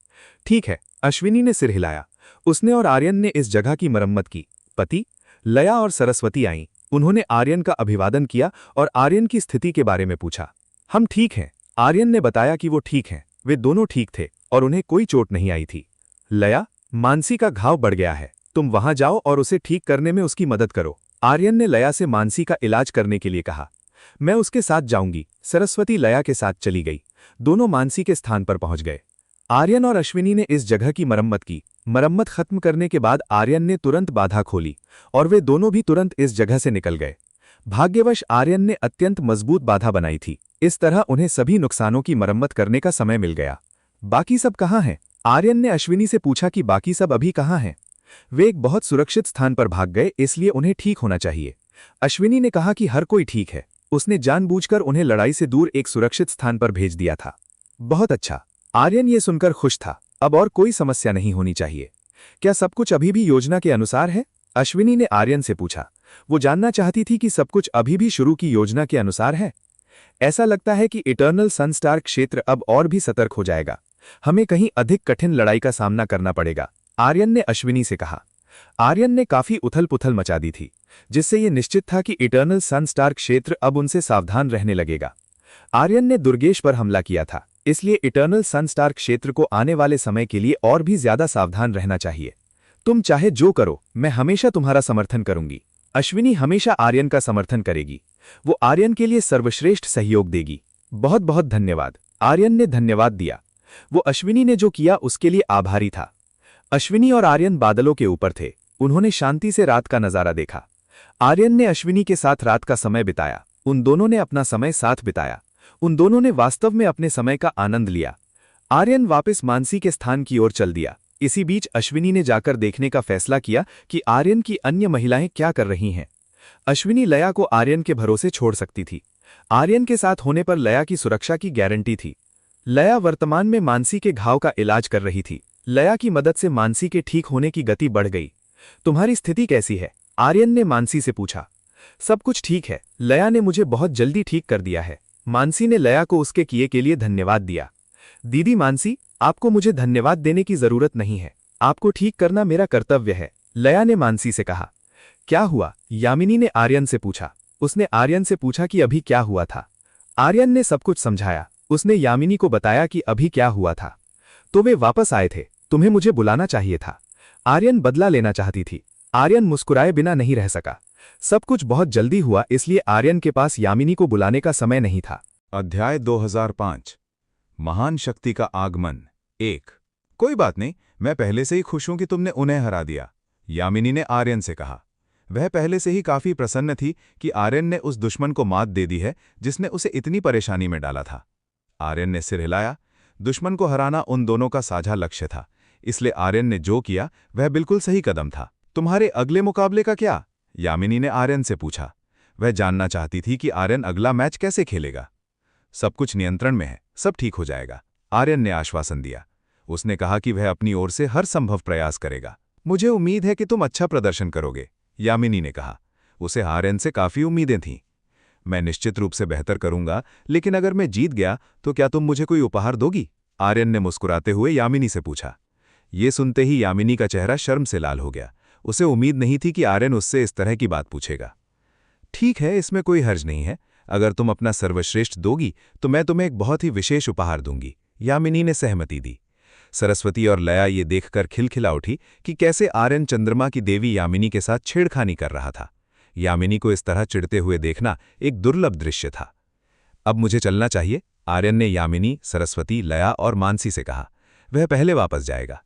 ठीक है, अश्विनी ने सिर हिलाया। उसने और आर्यन ने इस जगह की मरम्मत की। पति, लया और सरस्वती आईं। उन्होंने आर्यन का अभिवादन किया और आर्यन की स्थिति के बारे में पूछा। हम ठीक हैं। आर्यन ने बताया कि वो ठीक हैं। वे दोनों ठीक थे और उन्हें कोई चोट नहीं आई थी। लया, मानसी का घाव बढ़ गया है, तुम वहां जाओ और उसे ठीक करने में उसकी मदद करो। आर्यन ने लया से मानसी का इलाज करने के लिए कहा। मैं उसके साथ जाऊंगी। सरस्वती लया के साथ चली गई। दोनों मानसी के स्थान पर पहुंच गए। आर्यन और अश्विनी ने इस जगह की मरम्मत की। मरम्मत खत्म करने के बाद आर्यन ने तुरंत बाधा खोली और वे दोनों भी तुरंत इस जगह से निकल गए। भाग्यवश आर्यन ने अत्यंत मजबूत बाधा बनाई थी। इस तरह उन्हें सभी नुकसानों की मरम्मत करने का समय मिल गया। बाकी सब कहाँ हैं? आर्यन ने अश्विनी से पूछा कि बाकी सब अभी कहाँ हैं। वे एक बहुत सुरक्षित स्थान पर भाग गए, इसलिए उन्हें ठीक होना चाहिए। अश्विनी ने कहा कि हर कोई ठीक है। उसने जानबूझकर उन्हें लड़ाई से दूर एक सुरक्षित स्थान पर भेज दिया था। बहुत अच्छा। आर्यन ये सुनकर खुश था। अब और कोई समस्या नहीं होनी चाहिए। क्या सब कुछ अभी भी योजना के अनुसार है? अश्विनी ने आर्यन से पूछा। वो जानना चाहती थी कि सब कुछ अभी भी शुरू की योजना के अनुसार है। ऐसा लगता है कि इटर्नल सनस्टार क्षेत्र अब और भी सतर्क हो जाएगा। हमें कहीं अधिक कठिन लड़ाई का सामना करना पड़ेगा, आर्यन ने अश्विनी से कहा। आर्यन ने काफी उथल-पुथल मचा दी थी, जिससे यह निश्चित था कि इटर्नल सनस्टार क्षेत्र अब उनसे सावधान रहने लगेगा। आर्यन ने दुर्गेश पर हमला किया था, इसलिए इटर्नल सनस्टार क्षेत्र को आने वाले समय के लिए और भी ज्यादा सावधान रहना चाहिए। तुम चाहे जो करो, मैं हमेशा तुम्हारा समर्थन करूंगी। अश्विनी हमेशा आर्यन का समर्थन करेगी। वो आर्यन के लिए सर्वश्रेष्ठ सहयोग देगी। बहुत बहुत धन्यवाद। आर्यन ने धन्यवाद दिया। वो अश्विनी ने जो किया उसके लिए आभारी था। अश्विनी और आर्यन बादलों के ऊपर थे। उन्होंने शांति से रात का नजारा देखा। आर्यन ने अश्विनी के साथ रात का समय बिताया। उन दोनों ने अपना समय साथ बिताया। उन दोनों ने वास्तव में अपने समय का आनंद लिया। आर्यन वापस मानसी के स्थान की ओर चल दिया। इसी बीच अश्विनी ने जाकर देखने का फैसला किया कि आर्यन की अन्य महिलाएं क्या कर रही हैं। अश्विनी लया को आर्यन के भरोसे छोड़ सकती थी। आर्यन के साथ होने पर लया की सुरक्षा की गारंटी थी। लया वर्तमान में मानसी के घाव का इलाज कर रही थी। लया की मदद से मानसी के ठीक होने की गति बढ़ गई। तुम्हारी स्थिति कैसी है? आर्यन ने मानसी से पूछा। सब कुछ ठीक है। लया ने मुझे बहुत जल्दी ठीक कर दिया है। मानसी ने लया को उसके किए के लिए धन्यवाद दिया। दीदी मानसी, आपको मुझे धन्यवाद देने की जरूरत नहीं है। आपको ठीक करना मेरा कर्तव्य है, लया ने मानसी से कहा। क्या हुआ? यामिनी ने आर्यन से पूछा। उसने आर्यन से पूछा कि अभी क्या हुआ था। आर्यन ने सब कुछ समझाया। उसने यामिनी को बताया कि अभी क्या हुआ था। तो वे वापस आए थे। तुम्हें मुझे बुलाना चाहिए था। आर्यन बदला लेना चाहती थी। आर्यन मुस्कुराए बिना नहीं रह सका। सब कुछ बहुत जल्दी हुआ, इसलिए आर्यन के पास यामिनी को बुलाने का समय नहीं था। अध्याय 2005 महान शक्ति का आगमन 1। कोई बात नहीं, मैं पहले से ही खुश हूं कि तुमने उन्हें हरा दिया, यामिनी ने आर्यन से कहा। वह पहले से ही काफी प्रसन्न थी कि आर्यन ने उस दुश्मन को मात दे दी है जिसने उसे इतनी परेशानी में डाला था। आर्यन ने सिर हिलाया। दुश्मन को हराना उन दोनों का साझा लक्ष्य था, इसलिए आर्यन ने जो किया वह बिल्कुल सही कदम था। तुम्हारे अगले मुकाबले का क्या? यामिनी ने आर्यन से पूछा। वह जानना चाहती थी कि आर्यन अगला मैच कैसे खेलेगा। सब कुछ नियंत्रण में है, सब ठीक हो जाएगा, आर्यन ने आश्वासन दिया। उसने कहा कि वह अपनी ओर से हर संभव प्रयास करेगा। मुझे उम्मीद है कि तुम अच्छा प्रदर्शन करोगे, यामिनी ने कहा। उसे आर्यन से काफी उम्मीदें थीं। मैं निश्चित रूप से बेहतर करूंगा, लेकिन अगर मैं जीत गया तो क्या तुम मुझे कोई उपहार दोगी? आर्यन ने मुस्कुराते हुए यामिनी से पूछा। ये सुनते ही यामिनी का चेहरा शर्म से लाल हो गया। उसे उम्मीद नहीं थी कि आर्यन उससे इस तरह की बात पूछेगा। ठीक है, इसमें कोई हर्ज नहीं है। अगर तुम अपना सर्वश्रेष्ठ दोगी तो मैं तुम्हें एक बहुत ही विशेष उपहार दूंगी, यामिनी ने सहमति दी। सरस्वती और लया ये देखकर खिलखिला उठी कि कैसे आर्यन चंद्रमा की देवी यामिनी के साथ छेड़खानी कर रहा था। यामिनी को इस तरह चिढ़ते हुए देखना एक दुर्लभ दृश्य था। अब मुझे चलना चाहिए, आर्यन ने यामिनी, सरस्वती, लया और मानसी से कहा। वह पहले वापस जाएगा।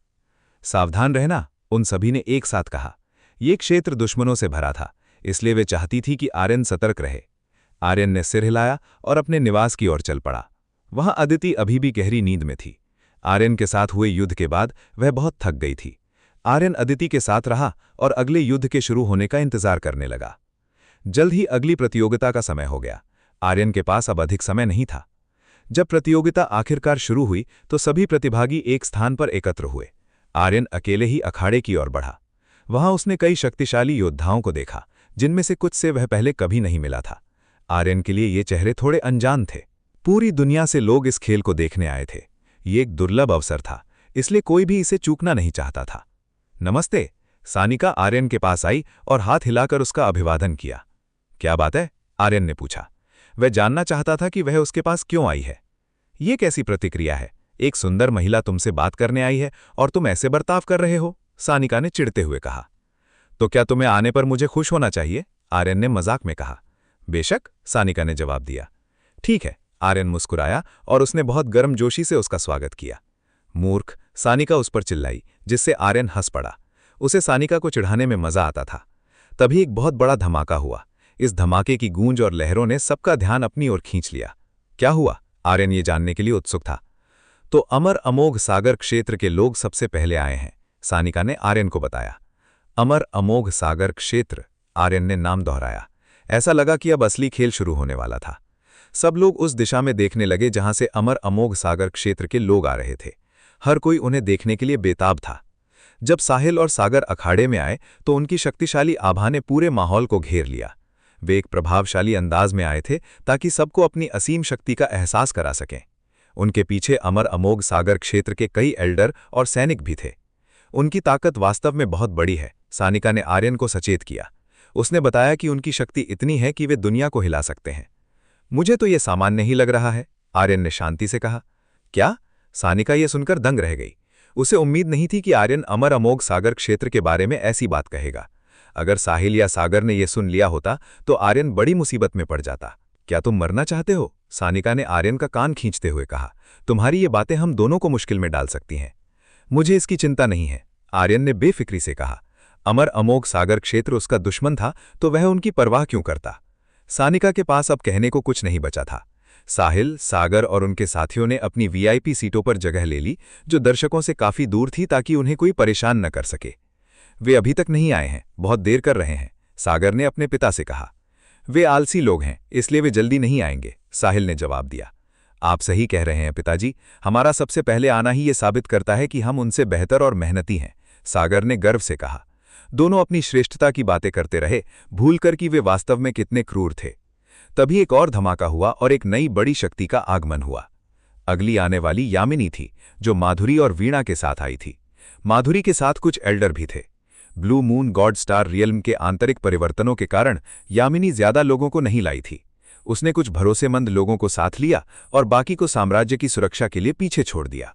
सावधान रहना, उन सभी ने एक साथ कहा। ये क्षेत्र दुश्मनों से भरा था, इसलिए वे चाहती थी कि आर्यन सतर्क रहे। आर्यन ने सिर हिलाया और अपने निवास की ओर चल पड़ा। वहां अदिति अभी भी गहरी नींद में थी। आर्यन के साथ हुए युद्ध के बाद वह बहुत थक गई थी। आर्यन अदिति के साथ रहा और अगले युद्ध के शुरू होने का इंतजार करने लगा। जल्द ही अगली प्रतियोगिता का समय हो गया। आर्यन के पास अब अधिक समय नहीं था। जब प्रतियोगिता आखिरकार शुरू हुई तो सभी प्रतिभागी एक स्थान पर एकत्र हुए। आर्यन अकेले ही अखाड़े की ओर बढ़ा। वहां उसने कई शक्तिशाली योद्धाओं को देखा, जिनमें से कुछ से वह पहले कभी नहीं मिला था। आर्यन के लिए ये चेहरे थोड़े अनजान थे। पूरी दुनिया से लोग इस खेल को देखने आए थे। ये एक दुर्लभ अवसर था, इसलिए कोई भी इसे चूकना नहीं चाहता था। नमस्ते, सानिका आर्यन के पास आई और हाथ हिलाकर उसका अभिवादन किया। क्या बात है? आर्यन ने पूछा। वह जानना चाहता था कि वह उसके पास क्यों आई है। ये कैसी प्रतिक्रिया है? एक सुंदर महिला तुमसे बात करने आई है और तुम ऐसे बर्ताव कर रहे हो, सानिका ने चिढ़ते हुए कहा। तो क्या तुम्हें आने पर मुझे खुश होना चाहिए? आर्यन ने मजाक में कहा। बेशक, सानिका ने जवाब दिया। ठीक है, आर्यन मुस्कुराया और उसने बहुत गर्मजोशी से उसका स्वागत किया। मूर्ख, सानिका उस पर चिल्लाई, जिससे आर्यन हंस पड़ा। उसे सानिका को चिढ़ाने में मजा आता था। तभी एक बहुत बड़ा धमाका हुआ। इस धमाके की गूंज और लहरों ने सबका ध्यान अपनी ओर खींच लिया। क्या हुआ? आर्यन ये जानने के लिए उत्सुक था। तो अमर अमोघ सागर क्षेत्र के लोग सबसे पहले आए हैं, सानिका ने आर्यन को बताया। अमर अमोघ सागर क्षेत्र, आर्यन ने नाम दोहराया। ऐसा लगा कि अब असली खेल शुरू होने वाला था। सब लोग उस दिशा में देखने लगे जहां से अमर अमोघ सागर क्षेत्र के लोग आ रहे थे। हर कोई उन्हें देखने के लिए बेताब था। जब साहिल और सागर अखाड़े में आए तो उनकी शक्तिशाली आभा ने पूरे माहौल को घेर लिया। वे एक प्रभावशाली अंदाज में आए थे ताकि सबको अपनी असीम शक्ति का एहसास करा सकें। उनके पीछे अमर अमोघ सागर क्षेत्र के कई एल्डर और सैनिक भी थे। उनकी ताकत वास्तव में बहुत बड़ी है, सानिका ने आर्यन को सचेत किया। उसने बताया कि उनकी शक्ति इतनी है कि वे दुनिया को हिला सकते हैं। मुझे तो यह सामान्य ही लग रहा है, आर्यन ने शांति से कहा। क्या? सानिका यह सुनकर दंग रह गई। उसे उम्मीद नहीं थी कि आर्यन अमर अमोघ सागर क्षेत्र के बारे में ऐसी बात कहेगा। अगर साहिल या सागर ने यह सुन लिया होता तो आर्यन बड़ी मुसीबत में पड़ जाता। क्या तुम मरना चाहते हो? सानिका ने आर्यन का कान खींचते हुए कहा। तुम्हारी ये बातें हम दोनों को मुश्किल में डाल सकती हैं। मुझे इसकी चिंता नहीं है, आर्यन ने बेफिक्री से कहा। अमर अमोघ सागर क्षेत्र उसका दुश्मन था तो वह उनकी परवाह क्यों करता? सानिका के पास अब कहने को कुछ नहीं बचा था। साहिल, सागर और उनके साथियों ने अपनी वीआईपी सीटों पर जगह ले ली, जो दर्शकों से काफी दूर थी ताकि उन्हें कोई परेशान न कर सके। वे अभी तक नहीं आए हैं, बहुत देर कर रहे हैं, सागर ने अपने पिता से कहा। वे आलसी लोग हैं, इसलिए वे जल्दी नहीं आएंगे, साहिल ने जवाब दिया। आप सही कह रहे हैं पिताजी, हमारा सबसे पहले आना ही ये साबित करता है कि हम उनसे बेहतर और मेहनती हैं, सागर ने गर्व से कहा। दोनों अपनी श्रेष्ठता की बातें करते रहे, भूलकर कि वे वास्तव में कितने क्रूर थे। तभी एक और धमाका हुआ और एक नई बड़ी शक्ति का आगमन हुआ। अगली आने वाली यामिनी थी, जो माधुरी और वीणा के साथ आई थी। माधुरी के साथ कुछ एल्डर भी थे। Blue moon God star realm के आंतरिक परिवर्तनों के कारण यामिनी ज्यादा लोगों को नहीं लाई थी। उसने कुछ भरोसेमंद लोगों को साथ लिया और बाकी को साम्राज्य की सुरक्षा के लिए पीछे छोड़ दिया।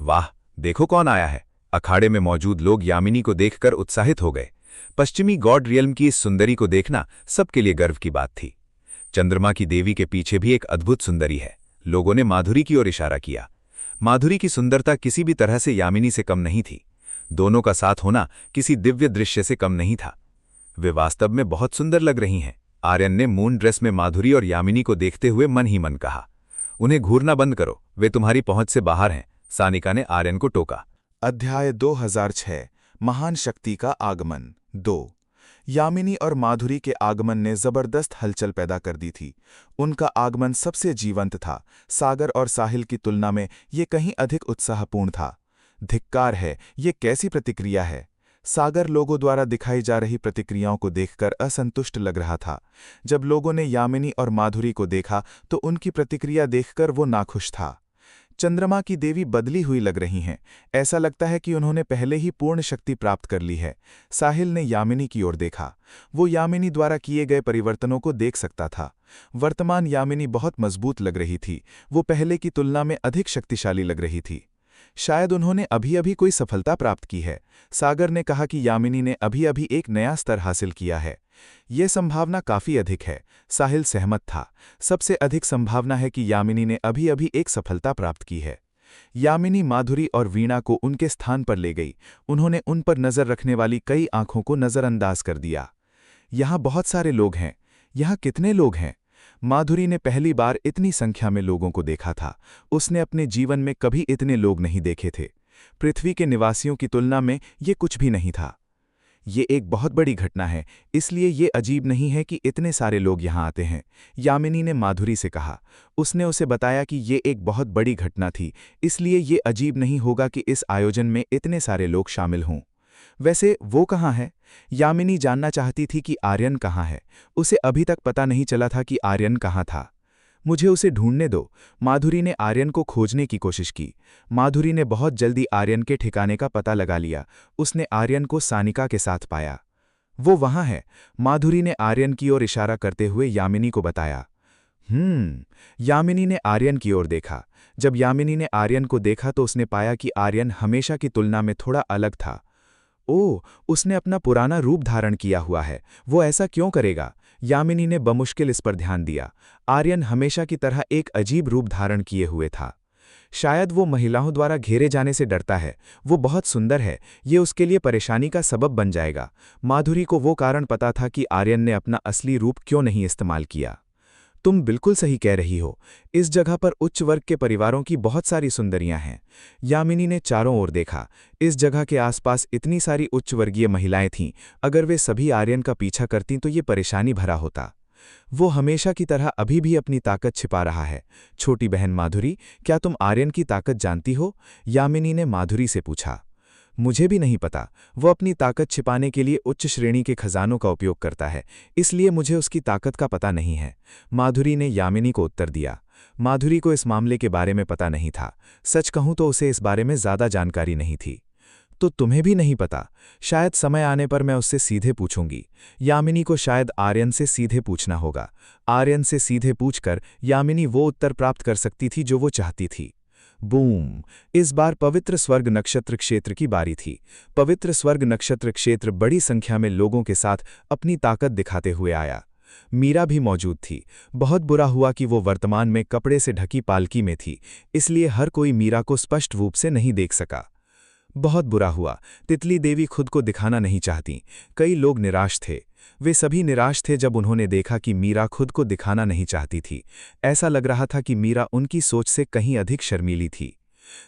वाह, देखो कौन आया है! अखाड़े में मौजूद लोग यामिनी को देखकर उत्साहित हो गए। पश्चिमी गॉड रियल्म की इस सुंदरी को देखना सबके लिए गर्व की बात थी। चंद्रमा की देवी के पीछे भी एक अद्भुत सुंदरी है। लोगों ने माधुरी की ओर इशारा किया। माधुरी की सुंदरता किसी भी तरह से यामिनी से कम नहीं थी। दोनों का साथ होना किसी दिव्य दृश्य से कम नहीं था। वे वास्तव में बहुत सुंदर लग रही हैं, आर्यन ने मून ड्रेस में माधुरी और यामिनी को देखते हुए मन ही मन कहा। उन्हें घूरना बंद करो, वे तुम्हारी पहुंच से बाहर हैं, सानिका ने आर्यन को टोका। अध्याय 2006 महान शक्ति का आगमन 2। यामिनी और माधुरी के आगमन ने जबरदस्त हलचल पैदा कर दी थी। उनका आगमन सबसे जीवंत था। सागर और साहिल की तुलना में ये कहीं अधिक उत्साहपूर्ण था। धिक्कार है, ये कैसी प्रतिक्रिया है? सागर लोगों द्वारा दिखाई जा रही प्रतिक्रियाओं को देखकर असंतुष्ट लग रहा था। जब लोगों ने यामिनी और माधुरी को देखा तो उनकी प्रतिक्रिया देखकर वो नाखुश था। चंद्रमा की देवी बदली हुई लग रही हैं। ऐसा लगता है कि उन्होंने पहले ही पूर्ण शक्ति प्राप्त कर ली है। साहिल ने यामिनी की ओर देखा। वो यामिनी द्वारा किए गए परिवर्तनों को देख सकता था। वर्तमान यामिनी बहुत मजबूत लग रही थी। वो पहले की तुलना में अधिक शक्तिशाली लग रही थी। शायद उन्होंने अभी अभी कोई सफलता प्राप्त की है। सागर ने कहा कि यामिनी ने अभी अभी एक नया स्तर हासिल किया है। ये संभावना काफी अधिक है। साहिल सहमत था। सबसे अधिक संभावना है कि यामिनी ने अभी अभी एक सफलता प्राप्त की है। यामिनी माधुरी और वीणा को उनके स्थान पर ले गई। उन्होंने उन पर नजर रखने वाली कई आंखों को नजरअंदाज कर दिया। यहाँ बहुत सारे लोग हैं। यहाँ कितने लोग हैं? माधुरी ने पहली बार इतनी संख्या में लोगों को देखा था। उसने अपने जीवन में कभी इतने लोग नहीं देखे थे। पृथ्वी के निवासियों की तुलना में ये कुछ भी नहीं था। ये एक बहुत बड़ी घटना है, इसलिए ये अजीब नहीं है कि इतने सारे लोग यहाँ आते हैं, यामिनी ने माधुरी से कहा। उसने उसे बताया कि ये एक बहुत बड़ी घटना थी, इसलिए ये अजीब नहीं होगा कि इस आयोजन में इतने सारे लोग शामिल हों। वैसे वो कहाँ है? यामिनी जानना चाहती थी कि आर्यन कहाँ है। उसे अभी तक पता नहीं चला था कि आर्यन कहाँ था। मुझे उसे ढूंढने दो। माधुरी ने आर्यन को खोजने की कोशिश की। माधुरी ने बहुत जल्दी आर्यन के ठिकाने का पता लगा लिया। उसने आर्यन को सानिका के साथ पाया। वो वहाँ है। माधुरी ने आर्यन की ओर इशारा करते हुए यामिनी को बताया। यामिनी ने आर्यन की ओर देखा। जब यामिनी ने आर्यन को देखा तो उसने पाया कि आर्यन हमेशा की तुलना में थोड़ा अलग था। ओह, उसने अपना पुराना रूप धारण किया हुआ है। वो ऐसा क्यों करेगा? यामिनी ने बमुश्किल इस पर ध्यान दिया। आर्यन हमेशा की तरह एक अजीब रूप धारण किए हुए था। शायद वो महिलाओं द्वारा घेरे जाने से डरता है। वो बहुत सुंदर है, ये उसके लिए परेशानी का सबब बन जाएगा। माधुरी को वो कारण पता था कि आर्यन ने अपना असली रूप क्यों नहीं इस्तेमाल किया। तुम बिल्कुल सही कह रही हो। इस जगह पर उच्च वर्ग के परिवारों की बहुत सारी सुंदरियां हैं। यामिनी ने चारों ओर देखा। इस जगह के आसपास इतनी सारी उच्च वर्गीय महिलाएं थीं। अगर वे सभी आर्यन का पीछा करतीं तो ये परेशानी भरा होता। वो हमेशा की तरह अभी भी अपनी ताकत छिपा रहा है। छोटी बहन माधुरी, क्या तुम आर्यन की ताकत जानती हो? यामिनी ने माधुरी से पूछा। मुझे भी नहीं पता। वो अपनी ताकत छिपाने के लिए उच्च श्रेणी के खजानों का उपयोग करता है, इसलिए मुझे उसकी ताकत का पता नहीं है। माधुरी ने यामिनी को उत्तर दिया। माधुरी को इस मामले के बारे में पता नहीं था। सच कहूं तो उसे इस बारे में ज़्यादा जानकारी नहीं थी। तो तुम्हें भी नहीं पता? शायद समय आने पर मैं उससे सीधे पूछूंगी। यामिनी को शायद आर्यन से सीधे पूछना होगा। आर्यन से सीधे पूछकर यामिनी वो उत्तर प्राप्त कर सकती थी जो वो चाहती थी। बूम! इस बार पवित्र स्वर्ग नक्षत्र क्षेत्र की बारी थी। पवित्र स्वर्ग नक्षत्र क्षेत्र बड़ी संख्या में लोगों के साथ अपनी ताकत दिखाते हुए आया। मीरा भी मौजूद थी। बहुत बुरा हुआ कि वो वर्तमान में कपड़े से ढकी पालकी में थी, इसलिए हर कोई मीरा को स्पष्ट रूप से नहीं देख सका। बहुत बुरा हुआ। तितली देवी खुद को दिखाना नहीं चाहती। कई लोग निराश थे। वे सभी निराश थे जब उन्होंने देखा कि मीरा खुद को दिखाना नहीं चाहती थी। ऐसा लग रहा था कि मीरा उनकी सोच से कहीं अधिक शर्मीली थी।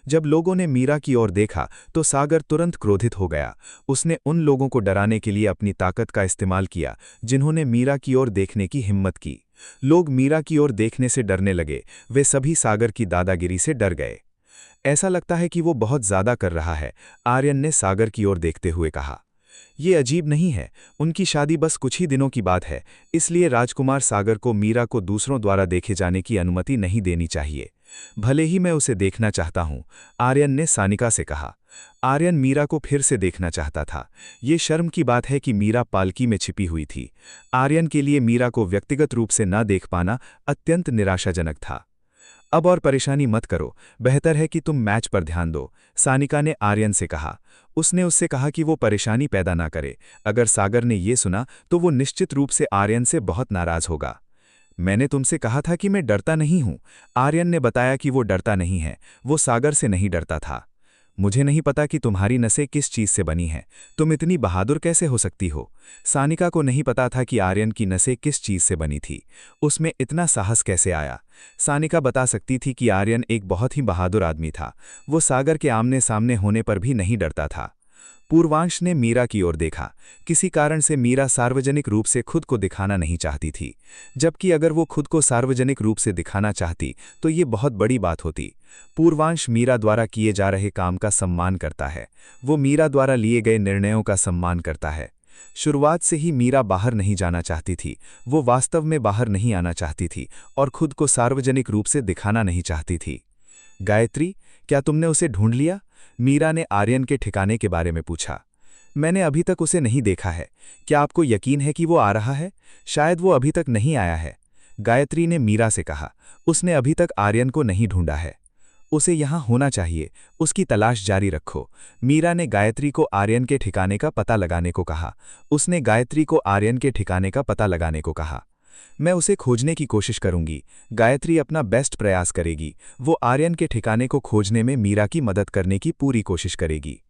जब लोगों ने मीरा की ओर देखा तो सागर तुरंत क्रोधित हो गया। उसने उन लोगों को डराने के लिए अपनी ताकत का इस्तेमाल किया जिन्होंने मीरा की ओर देखने की हिम्मत की। लोग मीरा की ओर देखने से डरने लगे। वे सभी सागर की दादागिरी से डर गए। ऐसा लगता है कि वो बहुत ज्यादा कर रहा है, आर्यन ने सागर की ओर देखते हुए कहा। ये अजीब नहीं है। उनकी शादी बस कुछ ही दिनों की बात है, इसलिए राजकुमार सागर को मीरा को दूसरों द्वारा देखे जाने की अनुमति नहीं देनी चाहिए। भले ही मैं उसे देखना चाहता हूं, आर्यन ने सानिका से कहा। आर्यन मीरा को फिर से देखना चाहता था। ये शर्म की बात है कि मीरा पालकी में छिपी हुई थी। आर्यन के लिए मीरा को व्यक्तिगत रूप से न देख पाना अत्यंत निराशाजनक था। अब और परेशानी मत करो, बेहतर है कि तुम मैच पर ध्यान दो, सानिका ने आर्यन से कहा। उसने उससे कहा कि वो परेशानी पैदा ना करे। अगर सागर ने ये सुना तो वो निश्चित रूप से आर्यन से बहुत नाराज होगा। मैंने तुमसे कहा था कि मैं डरता नहीं हूं। आर्यन ने बताया कि वो डरता नहीं है। वो सागर से नहीं डरता था। मुझे नहीं पता कि तुम्हारी नसें किस चीज से बनी हैं। तुम इतनी बहादुर कैसे हो सकती हो? सानिका को नहीं पता था कि आर्यन की नसें किस चीज से बनी थी। उसमें इतना साहस कैसे आया? सानिका बता सकती थी कि आर्यन एक बहुत ही बहादुर आदमी था। वो सागर के आमने सामने होने पर भी नहीं डरता था। पूर्वांश ने मीरा की ओर देखा। किसी कारण से मीरा सार्वजनिक रूप से खुद को दिखाना नहीं चाहती थी, जबकि अगर वो खुद को सार्वजनिक रूप से दिखाना चाहती तो ये बहुत बड़ी बात होती। पूर्वांश मीरा द्वारा किए जा रहे काम का सम्मान करता है। वो मीरा द्वारा लिए गए निर्णयों का सम्मान करता है। शुरुआत से ही मीरा बाहर नहीं जाना चाहती थी। वो वास्तव में बाहर नहीं आना चाहती थी और खुद को सार्वजनिक रूप से दिखाना नहीं चाहती थी। गायत्री, क्या तुमने उसे ढूंढ लिया? मीरा ने आर्यन के ठिकाने के बारे में पूछा। मैंने अभी तक उसे नहीं देखा है। क्या आपको यकीन है कि वो आ रहा है? शायद वो अभी तक नहीं आया है, गायत्री ने मीरा से कहा। उसने अभी तक आर्यन को नहीं ढूंढा है। उसे यहाँ होना चाहिए। उसकी तलाश जारी रखो। मीरा ने गायत्री को आर्यन के ठिकाने का पता लगाने को कहा। उसने गायत्री को आर्यन के ठिकाने का पता लगाने को कहा। मैं उसे खोजने की कोशिश करूंगी। गायत्री अपना बेस्ट प्रयास करेगी। वो आर्यन के ठिकाने को खोजने में मीरा की मदद करने की पूरी कोशिश करेगी।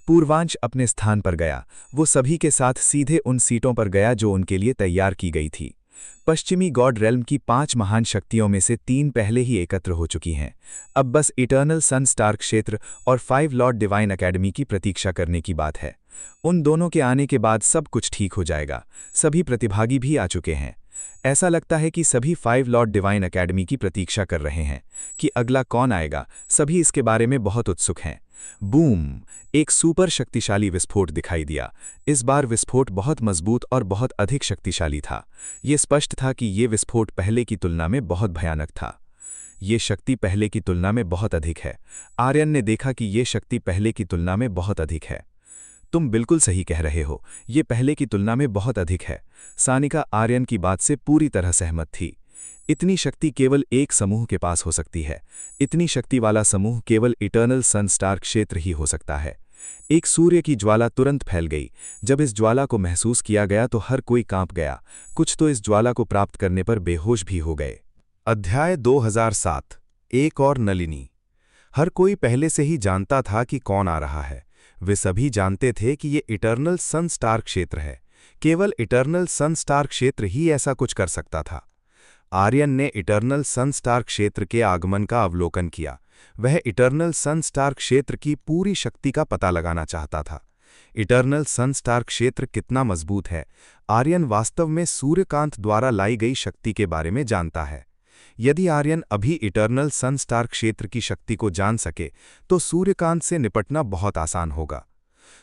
पूर्वांश अपने स्थान पर गया। वो सभी के साथ सीधे उन सीटों पर गया जो उनके लिए तैयार की गई थी। पश्चिमी गॉड रेल्म की 5 महान शक्तियों में से 3 पहले ही एकत्र हो चुकी हैं। अब बस इटर्नल सन स्टार क्षेत्र और 5 लॉर्ड डिवाइन अकेडमी की प्रतीक्षा करने की बात है। उन दोनों के आने के बाद सब कुछ ठीक हो जाएगा। सभी प्रतिभागी भी आ चुके हैं। ऐसा लगता है कि सभी 5 लॉर्ड डिवाइन अकेडमी की प्रतीक्षा कर रहे हैं कि अगला कौन आएगा। सभी इसके बारे में बहुत उत्सुक हैं। बूम! एक सुपर शक्तिशाली विस्फोट दिखाई दिया। इस बार विस्फोट बहुत मजबूत और बहुत अधिक शक्तिशाली था। ये स्पष्ट था कि ये विस्फोट पहले की तुलना में बहुत भयानक था। ये शक्ति पहले की तुलना में बहुत अधिक है। आर्यन ने देखा कि ये शक्ति पहले की तुलना में बहुत अधिक है। तुम बिल्कुल सही कह रहे हो, ये पहले की तुलना में बहुत अधिक है। सानिका आर्यन की बात से पूरी तरह सहमत थी। इतनी शक्ति केवल एक समूह के पास हो सकती है। इतनी शक्ति वाला समूह केवल इटर्नल सन स्टार क्षेत्र ही हो सकता है। एक सूर्य की ज्वाला तुरंत फैल गई। जब इस ज्वाला को महसूस किया गया तो हर कोई कांप गया। कुछ तो इस ज्वाला को प्राप्त करने पर बेहोश भी हो गए। अध्याय 2007। एक और नलिनी। हर कोई पहले से ही जानता था कि कौन आ रहा है। वे सभी जानते थे कि ये इटर्नल सन स्टार क्षेत्र है। केवल इटर्नल सन स्टार क्षेत्र ही ऐसा कुछ कर सकता था। आर्यन ने इटर्नल सन स्टार क्षेत्र के आगमन का अवलोकन किया। वह इटर्नल सन स्टार क्षेत्र की पूरी शक्ति का पता लगाना चाहता था। इटर्नल सन स्टार क्षेत्र कितना मजबूत है, आर्यन वास्तव में सूर्यकांत द्वारा लाई गई शक्ति के बारे में जानता है। यदि आर्यन अभी इटर्नल सन स्टार क्षेत्र की शक्ति को जान सके तो सूर्यकांत से निपटना बहुत आसान होगा।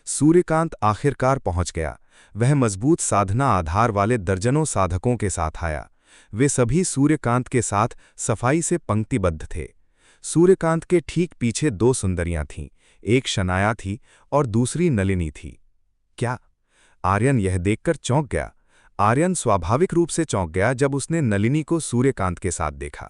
सूर्यकांत आखिरकार पहुंच गया। वह मजबूत साधना आधार वाले दर्जनों साधकों के साथ आया। वे सभी सूर्यकांत के साथ सफाई से पंक्तिबद्ध थे। सूर्यकांत के ठीक पीछे दो सुंदरियां थीं, एक शनाया थी और दूसरी नलिनी थी। क्या? आर्यन यह देखकर चौंक गया। आर्यन स्वाभाविक रूप से चौंक गया जब उसने नलिनी को सूर्यकांत के साथ देखा।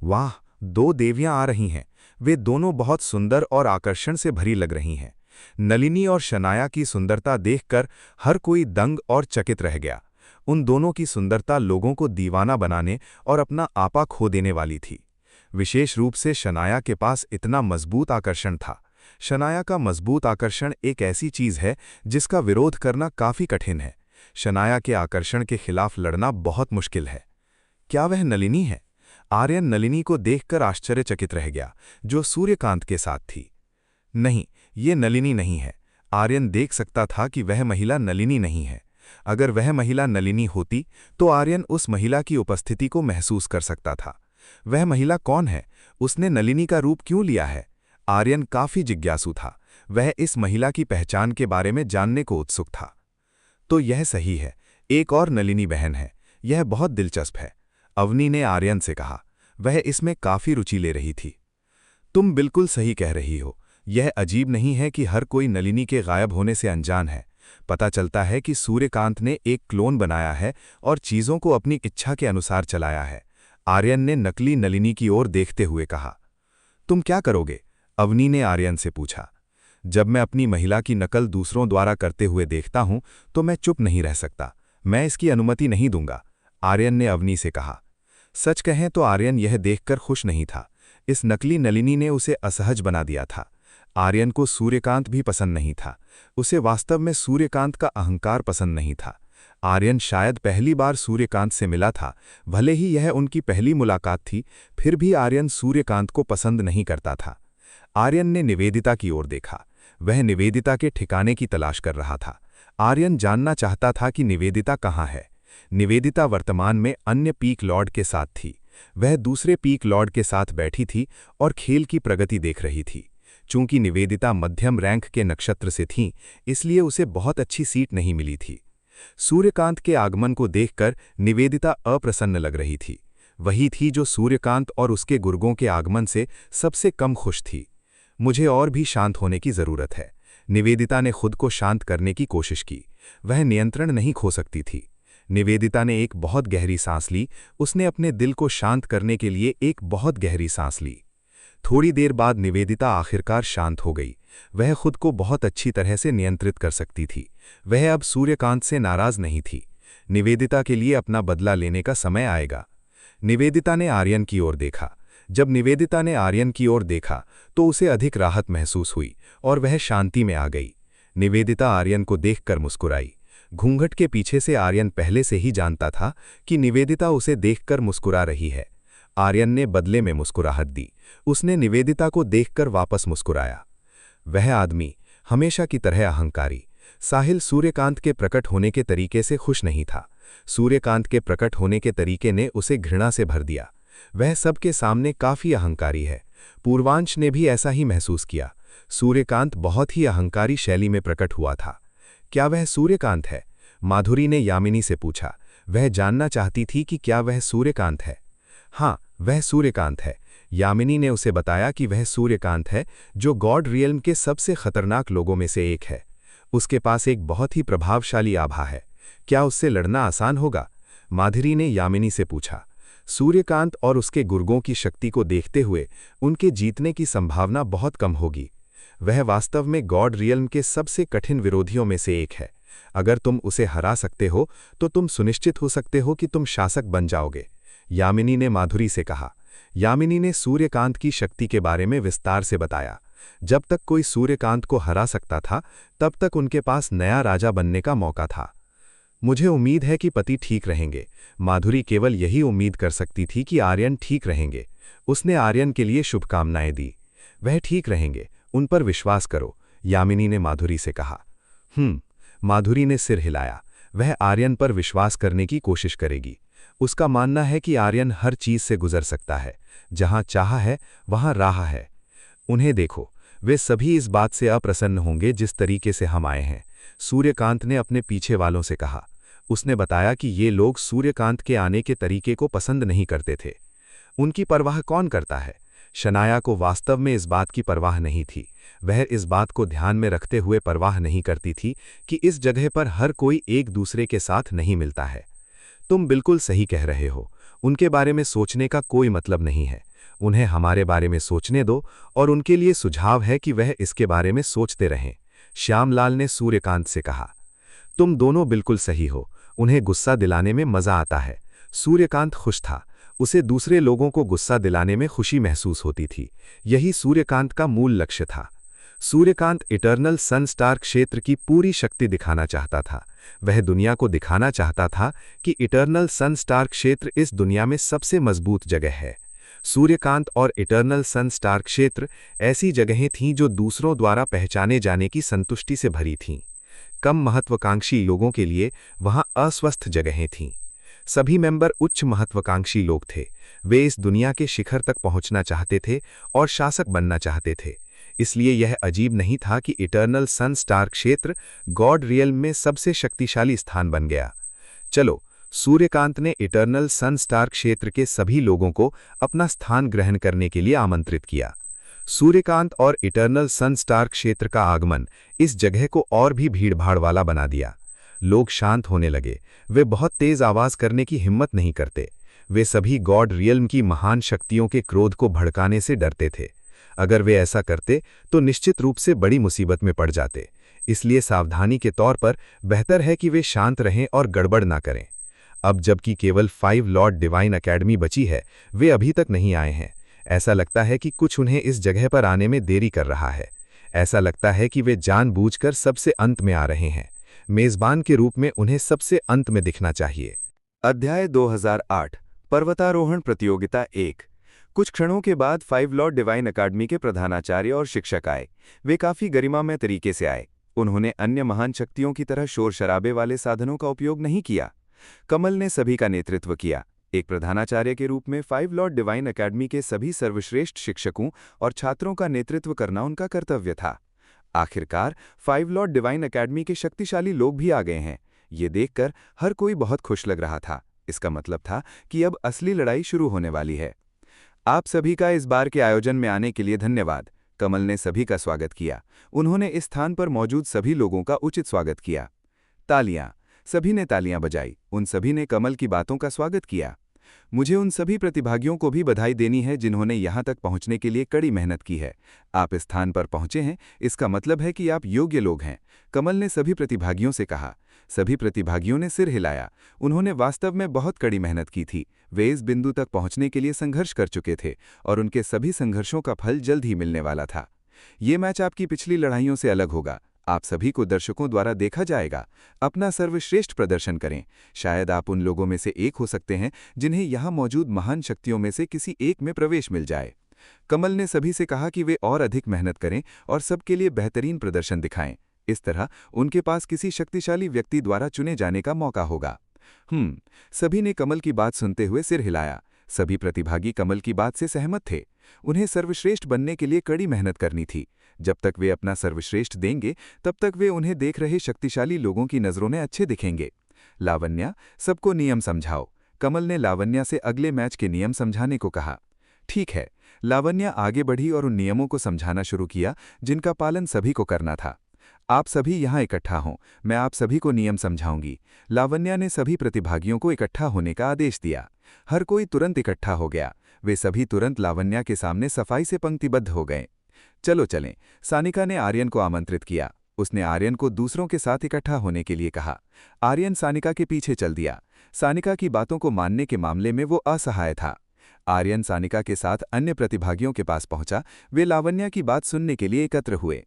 वाह, दो देवियां आ रही हैं। वे दोनों बहुत सुंदर और आकर्षण से भरी लग रही हैं। नलिनी और शनाया की सुंदरता देखकर हर कोई दंग और चकित रह गया। उन दोनों की सुंदरता लोगों को दीवाना बनाने और अपना आपा खो देने वाली थी। विशेष रूप से शनाया के पास इतना मजबूत आकर्षण था। शनाया का मजबूत आकर्षण एक ऐसी चीज है जिसका विरोध करना काफी कठिन है। शनाया के आकर्षण के खिलाफ लड़ना बहुत मुश्किल है। क्या वह नलिनी है? आर्यन नलिनी को देखकर आश्चर्यचकित रह गया, जो सूर्यकांत के साथ थी। नहीं, ये नलिनी नहीं है। आर्यन देख सकता था कि वह महिला नलिनी नहीं है। अगर वह महिला नलिनी होती तो आर्यन उस महिला की उपस्थिति को महसूस कर सकता था। वह महिला कौन है? उसने नलिनी का रूप क्यों लिया है? आर्यन काफी जिज्ञासु था। वह इस महिला की पहचान के बारे में जानने को उत्सुक था। तो यह सही है, एक और नलिनी बहन है। यह बहुत दिलचस्प है, अवनी ने आर्यन से कहा। वह इसमें काफी रुचि ले रही थी। तुम बिल्कुल सही कह रही हो। यह अजीब नहीं है कि हर कोई नलिनी के गायब होने से अनजान है। पता चलता है कि सूर्यकांत ने एक क्लोन बनाया है और चीजों को अपनी इच्छा के अनुसार चलाया है। आर्यन ने नकली नलिनी की ओर देखते हुए कहा। तुम क्या करोगे? अवनी ने आर्यन से पूछा। जब मैं अपनी महिला की नकल दूसरों द्वारा करते हुए देखता हूं तो मैं चुप नहीं रह सकता। मैं इसकी अनुमति नहीं दूंगा, आर्यन ने अवनी से कहा। सच कहें तो आर्यन यह देखकर खुश नहीं था। इस नकली नलिनी ने उसे असहज बना दिया था। आर्यन को सूर्यकांत भी पसंद नहीं था। उसे वास्तव में सूर्यकांत का अहंकार पसंद नहीं था। आर्यन शायद पहली बार सूर्यकांत से मिला था। भले ही यह उनकी पहली मुलाकात थी, फिर भी आर्यन सूर्यकांत को पसंद नहीं करता था। आर्यन ने निवेदिता की ओर देखा। वह निवेदिता के ठिकाने की तलाश कर रहा था। आर्यन जानना चाहता था कि निवेदिता कहाँ है। निवेदिता वर्तमान में अन्य पीक लॉर्ड के साथ थी। वह दूसरे पीक लॉर्ड के साथ बैठी थी और खेल की प्रगति देख रही थी। चूंकि निवेदिता मध्यम रैंक के नक्षत्र से थीं, इसलिए उसे बहुत अच्छी सीट नहीं मिली थी। सूर्यकांत के आगमन को देखकर निवेदिता अप्रसन्न लग रही थी। वही थी जो सूर्यकांत और उसके गुर्गों के आगमन से सबसे कम खुश थी। मुझे और भी शांत होने की जरूरत है। निवेदिता ने खुद को शांत करने की कोशिश की। वह नियंत्रण नहीं खो सकती थी। निवेदिता ने एक बहुत गहरी सांस ली। उसने अपने दिल को शांत करने के लिए एक बहुत गहरी सांस ली। थोड़ी देर बाद निवेदिता आखिरकार शांत हो गई। वह खुद को बहुत अच्छी तरह से नियंत्रित कर सकती थी। वह अब सूर्यकांत से नाराज नहीं थी। निवेदिता के लिए अपना बदला लेने का समय आएगा। निवेदिता ने आर्यन की ओर देखा। जब निवेदिता ने आर्यन की ओर देखा तो उसे अधिक राहत महसूस हुई और वह शांति में आ गई। निवेदिता आर्यन को देखकर मुस्कुराई। घूंघट के पीछे से आर्यन पहले से ही जानता था कि निवेदिता उसे देखकर मुस्कुरा रही है। आर्यन ने बदले में मुस्कुराहट दी। उसने निवेदिता को देखकर वापस मुस्कुराया। वह आदमी हमेशा की तरह अहंकारी। साहिल सूर्यकांत के प्रकट होने के तरीके से खुश नहीं था। सूर्यकांत के प्रकट होने के तरीके ने उसे घृणा से भर दिया। वह सबके सामने काफी अहंकारी है। पूर्वांश ने भी ऐसा ही महसूस किया। सूर्यकांत बहुत ही अहंकारी शैली में प्रकट हुआ था। क्या वह सूर्यकांत है? माधुरी ने यामिनी से पूछा। वह जानना चाहती थी कि क्या वह सूर्यकांत है। हाँ, वह सूर्यकांत है। यामिनी ने उसे बताया कि वह सूर्यकांत है, जो गॉड रियल्म के सबसे खतरनाक लोगों में से एक है। उसके पास एक बहुत ही प्रभावशाली आभा है। क्या उससे लड़ना आसान होगा? माधुरी ने यामिनी से पूछा। सूर्यकांत और उसके गुर्गों की शक्ति को देखते हुए उनके जीतने की संभावना बहुत कम होगी। वह वास्तव में गॉड रियल्म के सबसे कठिन विरोधियों में से एक है। अगर तुम उसे हरा सकते हो तो तुम सुनिश्चित हो सकते हो कि तुम शासक बन जाओगे, यामिनी ने माधुरी से कहा। यामिनी ने सूर्यकांत की शक्ति के बारे में विस्तार से बताया। जब तक कोई सूर्यकांत को हरा सकता था, तब तक उनके पास नया राजा बनने का मौका था। मुझे उम्मीद है कि पति ठीक रहेंगे। माधुरी केवल यही उम्मीद कर सकती थी कि आर्यन ठीक रहेंगे। उसने आर्यन के लिए शुभकामनाएं दी। वह ठीक रहेंगे, उन पर विश्वास करो, यामिनी ने माधुरी से कहा। माधुरी ने सिर हिलाया। वह आर्यन पर विश्वास करने की कोशिश करेगी। उसका मानना है कि आर्यन हर चीज से गुजर सकता है। जहां चाहा है वहां राह है। उन्हें देखो, वे सभी इस बात से अप्रसन्न होंगे जिस तरीके से हम आए हैं, सूर्यकांत ने अपने पीछे वालों से कहा। उसने बताया कि ये लोग सूर्यकांत के आने के तरीके को पसंद नहीं करते थे। उनकी परवाह कौन करता है? शनाया को वास्तव में इस बात की परवाह नहीं थी। वह इस बात को ध्यान में रखते हुए परवाह नहीं करती थी कि इस जगह पर हर कोई एक दूसरे के साथ नहीं मिलता है। तुम बिल्कुल सही कह रहे हो। उनके बारे में सोचने का कोई मतलब नहीं है। उन्हें हमारे बारे में सोचने दो और उनके लिए सुझाव है कि वह इसके बारे में सोचते रहें, श्यामलाल ने सूर्यकांत से कहा। तुम दोनों बिल्कुल सही हो। उन्हें गुस्सा दिलाने में मजा आता है। सूर्यकांत खुश था। उसे दूसरे लोगों को गुस्सा दिलाने में खुशी महसूस होती थी। यही सूर्यकांत का मूल लक्ष्य था। सूर्यकांत इटर्नल सन स्टार क्षेत्र की पूरी शक्ति दिखाना चाहता था। वह दुनिया को दिखाना चाहता था कि इटर्नल सन स्टार क्षेत्र इस दुनिया में सबसे मजबूत जगह है। सूर्यकांत और इटर्नल सन स्टार क्षेत्र ऐसी जगहें थीं जो दूसरों द्वारा पहचाने जाने की संतुष्टि से भरी थीं। कम महत्वाकांक्षी लोगों के लिए वहां अस्वस्थ जगहें थीं। सभी मेंबर उच्च महत्वाकांक्षी लोग थे। वे इस दुनिया के शिखर तक पहुंचना चाहते थे और शासक बनना चाहते थे। इसलिए यह अजीब नहीं था कि इटर्नल सन स्टार क्षेत्र गॉड रियल्म में सबसे शक्तिशाली स्थान बन गया। चलो, सूर्यकांत ने इटर्नल सन स्टार क्षेत्र के सभी लोगों को अपना स्थान ग्रहण करने के लिए आमंत्रित किया। सूर्यकांत और इटर्नल सन स्टार क्षेत्र का आगमन इस जगह को और भी भीड़भाड़ वाला बना दिया। लोग शांत होने लगे। वे बहुत तेज आवाज करने की हिम्मत नहीं करते। वे सभी गॉड रियल्म की महान शक्तियों के क्रोध को भड़काने से डरते थे। अगर वे ऐसा करते तो निश्चित रूप से बड़ी मुसीबत में पड़ जाते। इसलिए सावधानी के तौर पर बेहतर है कि वे शांत रहें और गड़बड़ ना करें। अब जबकि केवल 5 लॉर्ड डिवाइन अकेडमी बची है, वे अभी तक नहीं आए हैं। ऐसा लगता है कि कुछ उन्हें इस जगह पर आने में देरी कर रहा है। ऐसा लगता है कि वे जानबूझकर सबसे अंत में आ रहे हैं। मेजबान के रूप में उन्हें सबसे अंत में दिखना चाहिए। अध्याय 2008 पर्वतारोहण प्रतियोगिता 1। कुछ क्षणों के बाद 5 लॉर्ड डिवाइन अकादमी के प्रधानाचार्य और शिक्षक आए। वे काफी गरिमामय तरीके से आए। उन्होंने अन्य महान शक्तियों की तरह शोर शराबे वाले साधनों का उपयोग नहीं किया। कमल ने सभी का नेतृत्व किया। एक प्रधानाचार्य के रूप में 5 लॉर्ड डिवाइन अकादमी के सभी सर्वश्रेष्ठ शिक्षकों और छात्रों का नेतृत्व करना उनका कर्तव्य था। आखिरकार 5 लॉर्ड डिवाइन अकादमी के शक्तिशाली लोग भी आ गए हैं। ये देखकर हर कोई बहुत खुश लग रहा था। इसका मतलब था कि अब असली लड़ाई शुरू होने वाली है। आप सभी का इस बार के आयोजन में आने के लिए धन्यवाद। कमल ने सभी का स्वागत किया। उन्होंने इस स्थान पर मौजूद सभी लोगों का उचित स्वागत किया। तालियां। सभी ने तालियां बजाई। उन सभी ने कमल की बातों का स्वागत किया। मुझे उन सभी प्रतिभागियों को भी बधाई देनी है जिन्होंने यहां तक पहुंचने के लिए कड़ी मेहनत की है। आप इस स्थान पर पहुंचे हैं, इसका मतलब है कि आप योग्य लोग हैं, कमल ने सभी प्रतिभागियों से कहा। सभी प्रतिभागियों ने सिर हिलाया। उन्होंने वास्तव में बहुत कड़ी मेहनत की थी। वे इस बिंदु तक पहुंचने के लिए संघर्ष कर चुके थे और उनके सभी संघर्षों का फल जल्द ही मिलने वाला था। ये मैच आपकी पिछली लड़ाइयों से अलग होगा। आप सभी को दर्शकों द्वारा देखा जाएगा। अपना सर्वश्रेष्ठ प्रदर्शन करें। शायद आप उन लोगों में से एक हो सकते हैं जिन्हें यहां मौजूद महान शक्तियों में से किसी एक में प्रवेश मिल जाए। कमल ने सभी से कहा कि वे और अधिक मेहनत करें और सबके लिए बेहतरीन प्रदर्शन दिखाएं। इस तरह उनके पास किसी शक्तिशाली व्यक्ति द्वारा चुने जाने का मौका होगा। सभी ने कमल की बात सुनते हुए सिर हिलाया। सभी प्रतिभागी कमल की बात से सहमत थे। उन्हें सर्वश्रेष्ठ बनने के लिए कड़ी मेहनत करनी थी। जब तक वे अपना सर्वश्रेष्ठ देंगे तब तक वे उन्हें देख रहे शक्तिशाली लोगों की नज़रों में अच्छे दिखेंगे। लावण्या, सबको नियम समझाओ। कमल ने लावण्या से अगले मैच के नियम समझाने को कहा। ठीक है। लावण्या आगे बढ़ी और उन नियमों को समझाना शुरू किया जिनका पालन सभी को करना था। आप सभी यहाँ इकट्ठा हों, मैं आप सभी को नियम समझाऊंगी। लावण्या ने सभी प्रतिभागियों को इकट्ठा होने का आदेश दिया। हर कोई तुरंत इकट्ठा हो गया। वे सभी तुरंत लावण्या के सामने सफाई से पंक्तिबद्ध हो गए। चलो चलें। सानिका ने आर्यन को आमंत्रित किया। उसने आर्यन को दूसरों के साथ इकट्ठा होने के लिए कहा। आर्यन सानिका के पीछे चल दिया। सानिका की बातों को मानने के मामले में वो असहाय था। आर्यन सानिका के साथ अन्य प्रतिभागियों के पास पहुंचा। वे लावण्या की बात सुनने के लिए एकत्र हुए।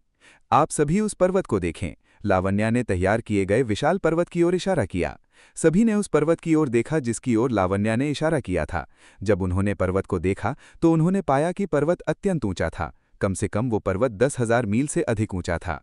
आप सभी उस पर्वत को देखें। लावण्या ने तैयार किए गए विशाल पर्वत की ओर इशारा किया। सभी ने उस पर्वत की ओर देखा जिसकी ओर लावण्या ने इशारा किया था। जब उन्होंने पर्वत को देखा तो उन्होंने पाया कि पर्वत अत्यंत ऊंचा था। कम से कम वो पर्वत 10,000 मील से अधिक ऊंचा था।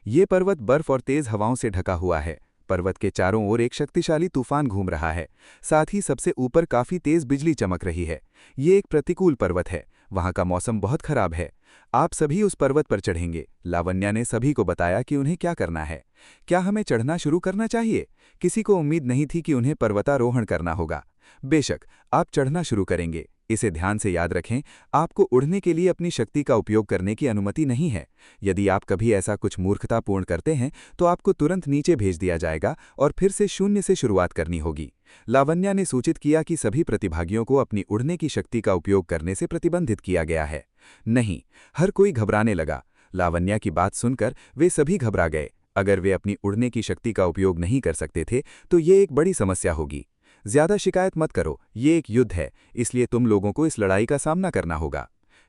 ये पर्वत बर्फ और तेज हवाओं से ढका हुआ है। पर्वत के चारों ओर एक शक्तिशाली तूफान घूम रहा है। साथ ही सबसे ऊपर काफी तेज बिजली चमक रही है। ये एक प्रतिकूल पर्वत है। वहां का मौसम बहुत खराब है। आप सभी उस पर्वत पर चढ़ेंगे। लावण्या ने सभी को बताया कि उन्हें क्या करना है। क्या हमें चढ़ना शुरू करना चाहिए? किसी को उम्मीद नहीं थी कि उन्हें पर्वतारोहण करना होगा। बेशक, आप चढ़ना शुरू करेंगे। इसे ध्यान से याद रखें, आपको उड़ने के लिए अपनी शक्ति का उपयोग करने की अनुमति नहीं है। यदि आप कभी ऐसा कुछ मूर्खतापूर्ण करते हैं तो आपको तुरंत नीचे भेज दिया जाएगा और फिर से शून्य से शुरुआत करनी होगी। लावण्या ने सूचित किया कि सभी प्रतिभागियों को अपनी उड़ने की शक्ति का उपयोग करने से प्रतिबंधित किया गया है। नहीं, हर कोई घबराने लगा। लावण्या की बात सुनकर वे सभी घबरा गए। अगर वे अपनी उड़ने की शक्ति का उपयोग नहीं कर सकते थे तो ये एक बड़ी समस्या होगी। ज्यादा शिकायत मत करो, ये एक युद्ध है, इसलिए तुम लोगों को इस लड़ाई का सामना करना होगा।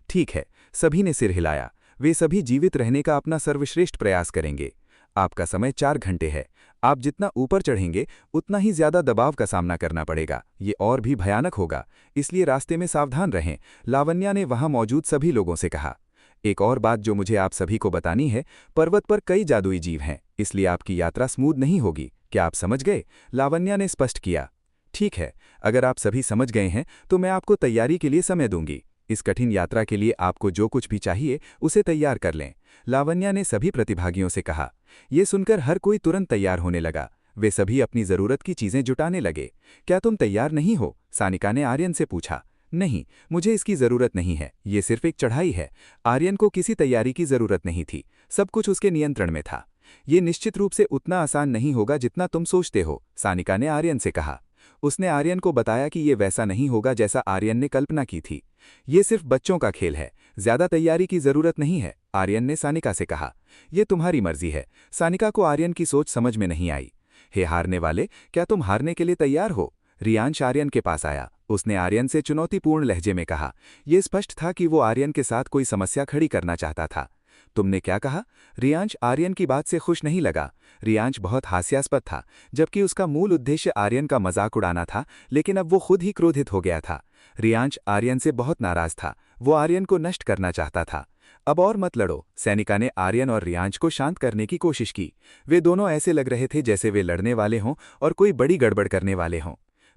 ठीक है, सभी ने सिर हिलाया। वे सभी जीवित रहने का अपना सर्वश्रेष्ठ प्रयास करेंगे। आपका समय 4 घंटे है। आप जितना ऊपर चढ़ेंगे उतना ही ज्यादा दबाव का सामना करना पड़ेगा। ये और भी भयानक होगा, इसलिए रास्ते में सावधान रहें, लावण्या ने वहां मौजूद सभी लोगों से कहा। एक और बात जो मुझे आप सभी को बतानी है, पर्वत पर कई जादुई जीव हैं, इसलिए आपकी यात्रा स्मूथ नहीं होगी। क्या आप समझ गए? लावण्या ने स्पष्ट किया। ठीक है, अगर आप सभी समझ गए हैं तो मैं आपको तैयारी के लिए समय दूंगी। इस कठिन यात्रा के लिए आपको जो कुछ भी चाहिए उसे तैयार कर लें, लावण्या ने सभी प्रतिभागियों से कहा। ये सुनकर हर कोई तुरंत तैयार होने लगा। वे सभी अपनी जरूरत की चीजें जुटाने लगे। क्या तुम तैयार नहीं हो? सानिका ने आर्यन से पूछा। नहीं, मुझे इसकी जरूरत नहीं है, ये सिर्फ एक चढ़ाई है। आर्यन को किसी तैयारी की जरूरत नहीं थी, सब कुछ उसके नियंत्रण में था। ये निश्चित रूप से उतना आसान नहीं होगा जितना तुम सोचते हो, सानिका ने आर्यन से कहा। उसने आर्यन को बताया कि ये वैसा नहीं होगा जैसा आर्यन ने कल्पना की थी। ये सिर्फ बच्चों का खेल है, ज्यादा तैयारी की जरूरत नहीं है, आर्यन ने सानिका से कहा। यह तुम्हारी मर्जी है। सानिका को आर्यन की सोच समझ में नहीं आई। हे हारने वाले, क्या तुम हारने के लिए तैयार हो? रियांश आर्यन के पास आया। उसने आर्यन से चुनौतीपूर्ण लहजे में कहा। यह स्पष्ट था कि वो आर्यन के साथ कोई समस्या खड़ी करना चाहता था। तुमने क्या कहा? रियांश आर्यन की बात से खुश नहीं लगा। रियांश बहुत हास्यास्पद था, जबकि उसका मूल उद्देश्य आर्यन का मजाक उड़ाना था, लेकिन अब वो खुद ही क्रोधित हो गया था। रियांश आर्यन से बहुत नाराज था। वो आर्यन को नष्ट करना चाहता था। अब और मत लड़ो, सैनिका ने आर्यन और रियांश को शांत करने की कोशिश की। वे दोनों ऐसे लग रहे थे जैसे वे लड़ने वाले हों और कोई बड़ी गड़बड़ करने वाले हों।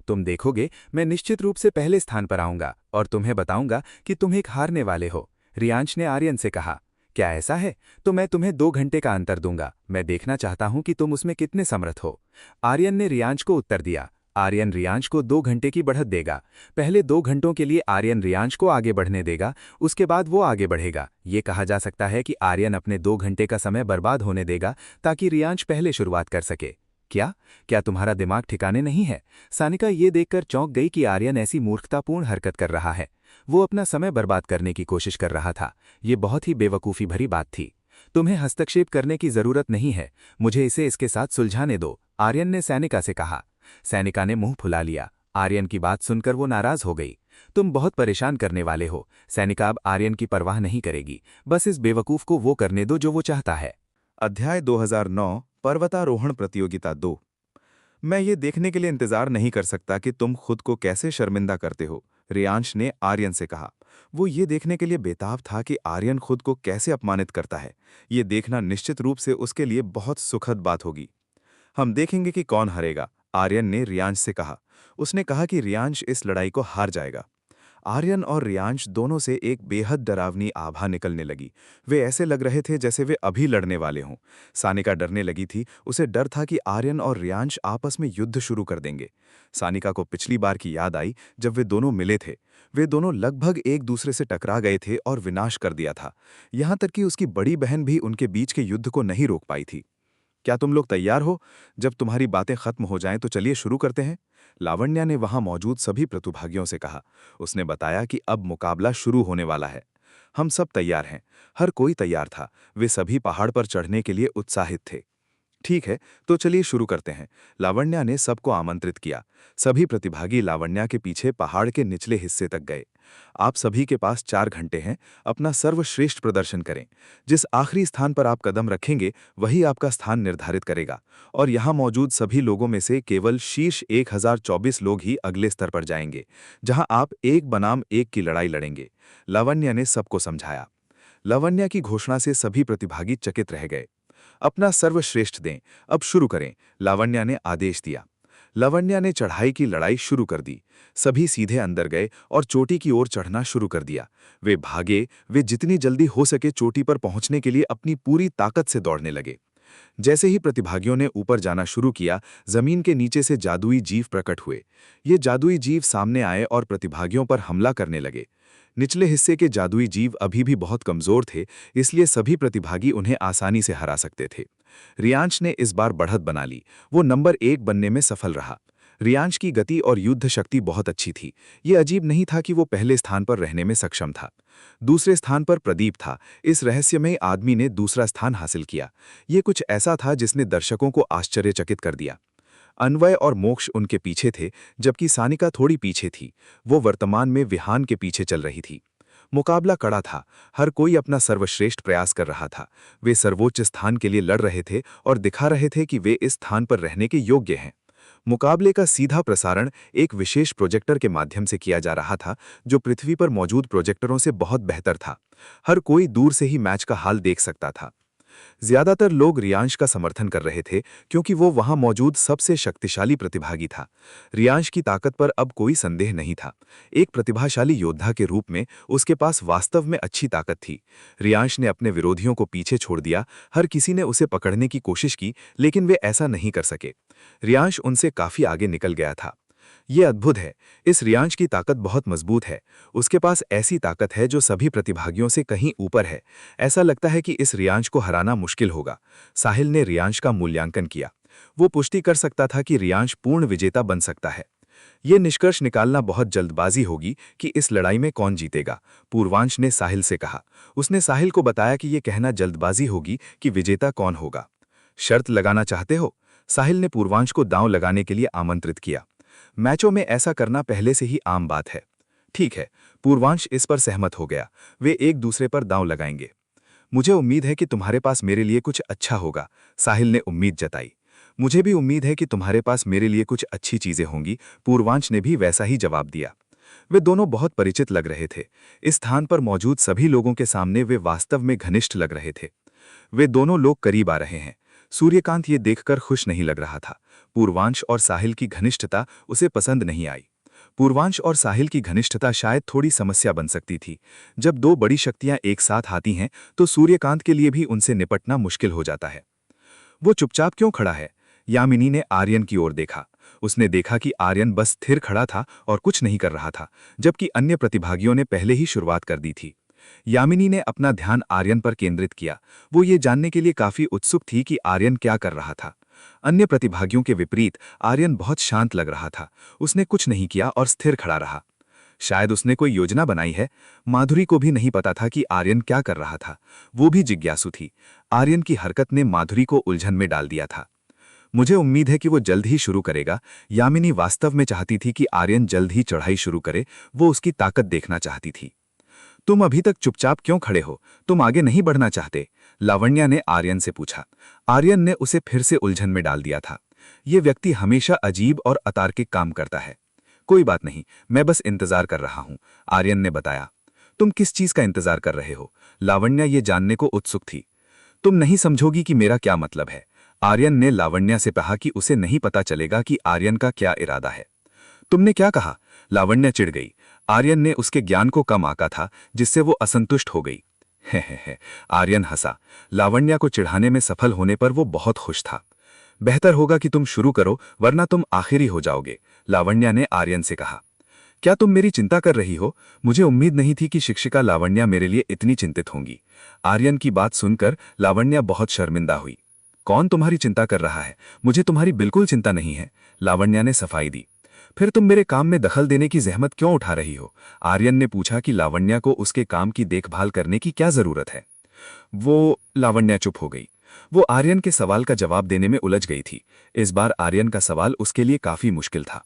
तुम देखोगे, मैं निश्चित रूप से पहले स्थान पर आऊंगा और तुम्हें बताऊंगा कि तुम एक हारने वाले हो, रियांश ने आर्यन से कहा। क्या ऐसा है? तो मैं तुम्हें 2 घंटे का अंतर दूंगा। मैं देखना चाहता हूं कि तुम उसमें कितने समर्थ हो। आर्यन ने रियांश को उत्तर दिया। आर्यन रियांश को 2 घंटे की बढ़त देगा। पहले 2 घंटों के लिए आर्यन रियांश को आगे बढ़ने देगा, उसके बाद वो आगे बढ़ेगा। ये कहा जा सकता है कि आर्यन अपने 2 घंटे का समय बर्बाद होने देगा ताकि रियांश पहले शुरुआत कर सके। क्या तुम्हारा दिमाग ठिकाने नहीं है? सानिका ये देखकर चौंक गई कि आर्यन ऐसी मूर्खतापूर्ण हरकत कर रहा है। वो अपना समय बर्बाद करने की कोशिश कर रहा था। ये बहुत ही बेवकूफ़ी भरी बात थी। तुम्हें हस्तक्षेप करने की जरूरत नहीं है, मुझे इसे इसके साथ सुलझाने दो, आर्यन ने सैनिका से कहा। सैनिका ने मुंह फुला लिया। आर्यन की बात सुनकर वो नाराज हो गई। तुम बहुत परेशान करने वाले हो। सैनिका अब आर्यन की परवाह नहीं करेगी। बस इस बेवकूफ को वो करने दो जो वो चाहता है। अध्याय 2009 पर्वतारोहण प्रतियोगिता 2। मैं ये देखने के लिए इंतजार नहीं कर सकता कि तुम खुद को कैसे शर्मिंदा करते हो, रियांश ने आर्यन से कहा। वो ये देखने के लिए बेताब था कि आर्यन खुद को कैसे अपमानित करता है। ये देखना निश्चित रूप से उसके लिए बहुत सुखद बात होगी। हम देखेंगे कि कौन हारेगा, आर्यन ने रियांश से कहा। उसने कहा कि रियांश इस लड़ाई को हार जाएगा। आर्यन और रियांश दोनों से एक बेहद डरावनी आभा निकलने लगी। वे ऐसे लग रहे थे जैसे वे अभी लड़ने वाले हों। सानिका डरने लगी थी। उसे डर था कि आर्यन और रियांश आपस में युद्ध शुरू कर देंगे। सानिका को पिछली बार की याद आई जब वे दोनों मिले थे। वे दोनों लगभग एक दूसरे से टकरा गए थे और विनाश कर दिया था। यहाँ तक कि उसकी बड़ी बहन भी उनके बीच के युद्ध को नहीं रोक पाई थी। क्या तुम लोग तैयार हो? जब तुम्हारी बातें खत्म हो जाएं तो चलिए शुरू करते हैं। लावण्या ने वहां मौजूद सभी प्रतिभागियों से कहा। उसने बताया कि अब मुकाबला शुरू होने वाला है। हम सब तैयार हैं। हर कोई तैयार था। वे सभी पहाड़ पर चढ़ने के लिए उत्साहित थे। ठीक है, तो चलिए शुरू करते हैं। लावण्या ने सबको आमंत्रित किया। सभी प्रतिभागी लावण्या के पीछे पहाड़ के निचले हिस्से तक गए। आप सभी के पास 4 घंटे हैं। अपना सर्वश्रेष्ठ प्रदर्शन करें। जिस आखिरी स्थान पर आप कदम रखेंगे वही आपका स्थान निर्धारित करेगा। और यहाँ मौजूद सभी लोगों में से केवल शीर्ष 1024 लोग ही अगले स्तर पर जाएंगे, जहाँ आप एक बनाम एक की लड़ाई लड़ेंगे। लावण्या ने सबको समझाया। लावण्या की घोषणा से सभी प्रतिभागी चकित रह गए। अपना सर्वश्रेष्ठ दें। अब शुरू करें, लावण्या ने आदेश दिया। लावण्या ने चढ़ाई की लड़ाई शुरू कर दी। सभी सीधे अंदर गए और चोटी की ओर चढ़ना शुरू कर दिया। वे भागे। वे जितनी जल्दी हो सके चोटी पर पहुंचने के लिए अपनी पूरी ताकत से दौड़ने लगे। जैसे ही प्रतिभागियों ने ऊपर जाना शुरू किया, जमीन के नीचे से जादुई जीव प्रकट हुए। ये जादुई जीव सामने आए और प्रतिभागियों पर हमला करने लगे। निचले हिस्से के जादुई जीव अभी भी बहुत कमजोर थे, इसलिए सभी प्रतिभागी उन्हें आसानी से हरा सकते थे। रियांश ने इस बार बढ़त बना ली। वो नंबर 1 बनने में सफल रहा। रियांश की गति और युद्ध शक्ति बहुत अच्छी थी। ये अजीब नहीं था कि वो पहले स्थान पर रहने में सक्षम था। दूसरे स्थान पर प्रदीप था। इस रहस्यमय आदमी ने दूसरा स्थान हासिल किया। ये कुछ ऐसा था जिसने दर्शकों को आश्चर्यचकित कर दिया। अन्वय और मोक्ष उनके पीछे थे, जबकि सानिका थोड़ी पीछे थी। वो वर्तमान में विहान के पीछे चल रही थी। मुकाबला कड़ा था। हर कोई अपना सर्वश्रेष्ठ प्रयास कर रहा था। वे सर्वोच्च स्थान के लिए लड़ रहे थे और दिखा रहे थे कि वे इस स्थान पर रहने के योग्य हैं। मुकाबले का सीधा प्रसारण एक विशेष प्रोजेक्टर के माध्यम से किया जा रहा था, जो पृथ्वी पर मौजूद प्रोजेक्टरों से बहुत बेहतर था। हर कोई दूर से ही मैच का हाल देख सकता था। ज्यादातर लोग रियांश का समर्थन कर रहे थे, क्योंकि वो वहां मौजूद सबसे शक्तिशाली प्रतिभागी था। रियांश की ताकत पर अब कोई संदेह नहीं था। एक प्रतिभाशाली योद्धा के रूप में उसके पास वास्तव में अच्छी ताकत थी। रियांश ने अपने विरोधियों को पीछे छोड़ दिया। हर किसी ने उसे पकड़ने की कोशिश की, लेकिन वे ऐसा नहीं कर सके। रियांश उनसे काफी आगे निकल गया था। ये अद्भुत है। इस रियांश की ताकत बहुत मजबूत है। उसके पास ऐसी ताकत है जो सभी प्रतिभागियों से कहीं ऊपर है। ऐसा लगता है कि इस रियांश को हराना मुश्किल होगा। साहिल ने रियांश का मूल्यांकन किया। वो पुष्टि कर सकता था कि रियांश पूर्ण विजेता बन सकता है। ये निष्कर्ष निकालना बहुत जल्दबाजी होगी कि इस लड़ाई में कौन जीतेगा, पूर्वांश ने साहिल से कहा। उसने साहिल को बताया कि ये कहना जल्दबाजी होगी कि विजेता कौन होगा। शर्त लगाना चाहते हो? साहिल ने पूर्वांश को दांव लगाने के लिए आमंत्रित किया। मैचों में ऐसा करना पहले से ही आम बात है। ठीक है, पूर्वांश इस पर सहमत हो गया। वे एक दूसरे पर दांव लगाएंगे। मुझे उम्मीद है कि तुम्हारे पास मेरे लिए कुछ अच्छा होगा, साहिल ने उम्मीद जताई। मुझे भी उम्मीद है कि तुम्हारे पास मेरे लिए कुछ अच्छी चीजें होंगी, पूर्वांश ने भी वैसा ही जवाब दिया। वे दोनों बहुत परिचित लग रहे थे। इस स्थान पर मौजूद सभी लोगों के सामने वे वास्तव में घनिष्ठ लग रहे थे। वे दोनों लोग करीब आ रहे हैं। सूर्यकांत ये देखकर खुश नहीं लग रहा था। पूर्वांश और साहिल की घनिष्ठता उसे पसंद नहीं आई। पूर्वांश और साहिल की घनिष्ठता शायद थोड़ी समस्या बन सकती थी। जब दो बड़ी शक्तियां एक साथ आती हैं तो सूर्यकांत के लिए भी उनसे निपटना मुश्किल हो जाता है। वो चुपचाप क्यों खड़ा है? यामिनी ने आर्यन की ओर देखा। उसने देखा कि आर्यन बस स्थिर खड़ा था और कुछ नहीं कर रहा था, जबकि अन्य प्रतिभागियों ने पहले ही शुरुआत कर दी थी। यामिनी ने अपना ध्यान आर्यन पर केंद्रित किया। वो ये जानने के लिए काफी उत्सुक थी कि आर्यन क्या कर रहा था। अन्य प्रतिभागियों के विपरीत आर्यन बहुत शांत लग रहा था। उसने कुछ नहीं किया और स्थिर खड़ा रहा। शायद उसने कोई योजना बनाई है। माधुरी को भी नहीं पता था कि आर्यन क्या कर रहा था। वो भी जिज्ञासु थी। आर्यन की हरकत ने माधुरी को उलझन में डाल दिया था। मुझे उम्मीद है कि वो जल्द ही शुरू करेगा। यामिनी वास्तव में चाहती थी कि आर्यन जल्द ही चढ़ाई शुरू करे। वो उसकी ताकत देखना चाहती थी। तुम अभी तक चुपचाप क्यों खड़े हो? तुम आगे नहीं बढ़ना चाहते? लावण्या ने आर्यन से पूछा। आर्यन ने उसे फिर से उलझन में डाल दिया था। ये व्यक्ति हमेशा अजीब और अतार्किक काम करता है। कोई बात नहीं, मैं बस इंतजार कर रहा हूं, आर्यन ने बताया। तुम किस चीज का इंतजार कर रहे हो? लावण्या ये जानने को उत्सुक थी। तुम नहीं समझोगी कि मेरा क्या मतलब है, आर्यन ने लावण्या से कहा कि उसे नहीं पता चलेगा कि आर्यन का क्या इरादा है। तुमने क्या कहा? लावण्या चिढ़ गई। आर्यन ने उसके ज्ञान को कम आंका था, जिससे वो असंतुष्ट हो गई। हे। आर्यन हंसा। लावण्या को चिढ़ाने में सफल होने पर वो बहुत खुश था। बेहतर होगा कि तुम शुरू करो, वरना तुम आखिरी हो जाओगे, लावण्या ने आर्यन से कहा। क्या तुम मेरी चिंता कर रही हो? मुझे उम्मीद नहीं थी कि शिक्षिका लावण्या मेरे लिए इतनी चिंतित होंगी। आर्यन की बात सुनकर लावण्या बहुत शर्मिंदा हुई। कौन तुम्हारी चिंता कर रहा है? मुझे तुम्हारी बिल्कुल चिंता नहीं है, लावण्या ने सफाई दी। फिर तुम मेरे काम में दखल देने की जहमत क्यों उठा रही हो? आर्यन ने पूछा कि लावण्या को उसके काम की देखभाल करने की क्या जरूरत है। लावण्या चुप हो गई। वो आर्यन के सवाल का जवाब देने में उलझ गई थी। इस बार आर्यन का सवाल उसके लिए काफी मुश्किल था।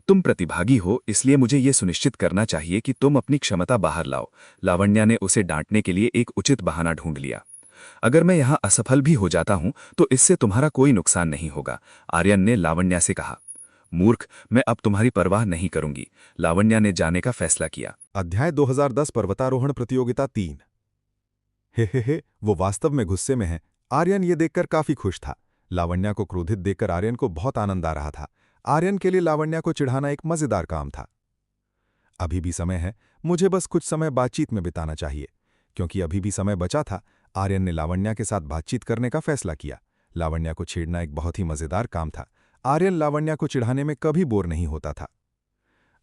तुम प्रतिभागी हो, इसलिए मुझे ये सुनिश्चित करना चाहिए कि तुम अपनी क्षमता बाहर लाओ। लावण्या ने उसे डांटने के लिए एक उचित बहाना ढूंढ लिया। अगर मैं यहां असफल भी हो जाता हूं तो इससे तुम्हारा कोई नुकसान नहीं होगा, आर्यन ने लावण्या से कहा। मूर्ख, मैं अब तुम्हारी परवाह नहीं करूंगी, लावण्या ने जाने का फैसला किया। अध्याय 2010 पर्वतारोहण प्रतियोगिता 3। हे, वो वास्तव में गुस्से में है। आर्यन ये देखकर काफी खुश था। लावण्या को क्रोधित देखकर आर्यन को बहुत आनंद आ रहा था। आर्यन के लिए लावण्या को चिढ़ाना एक मजेदार काम था। अभी भी समय है, मुझे बस कुछ समय बातचीत में बिताना चाहिए। क्योंकि अभी भी समय बचा था, आर्यन ने लावण्या के साथ बातचीत करने का फैसला किया। लावण्या को छेड़ना एक बहुत ही मजेदार काम था। आर्यन लावण्या को चिढ़ाने में कभी बोर नहीं होता था।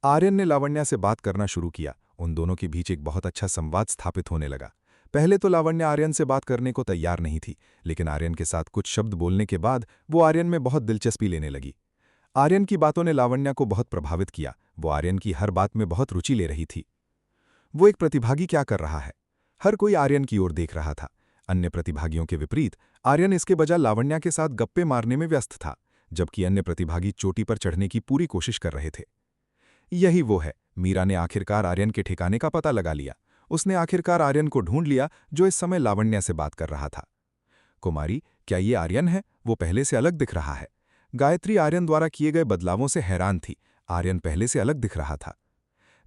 आर्यन ने लावण्या से बात करना शुरू किया। उन दोनों के बीच एक बहुत अच्छा संवाद स्थापित होने लगा। पहले तो लावण्या आर्यन से बात करने को तैयार नहीं थी, लेकिन आर्यन के साथ कुछ शब्द बोलने के बाद वो आर्यन में बहुत दिलचस्पी लेने लगी। आर्यन की बातों ने लावण्या को बहुत प्रभावित किया। वो आर्यन की हर बात में बहुत रुचि ले रही थी। वो एक प्रतिभागी क्या कर रहा है, हर कोई आर्यन की ओर देख रहा था। अन्य प्रतिभागियों के विपरीत आर्यन इसके बजाय लावण्या के साथ गप्पे मारने में व्यस्त था, जबकि अन्य प्रतिभागी चोटी पर चढ़ने की पूरी कोशिश कर रहे थे। यही वो है, मीरा ने आखिरकार आर्यन के ठिकाने का पता लगा लिया। उसने आखिरकार आर्यन को ढूंढ लिया, जो इस समय लावण्या से बात कर रहा था। कुमारी, क्या ये आर्यन है? वो पहले से अलग दिख रहा है। गायत्री आर्यन द्वारा किए गए बदलावों से हैरान थी। आर्यन पहले से अलग दिख रहा था।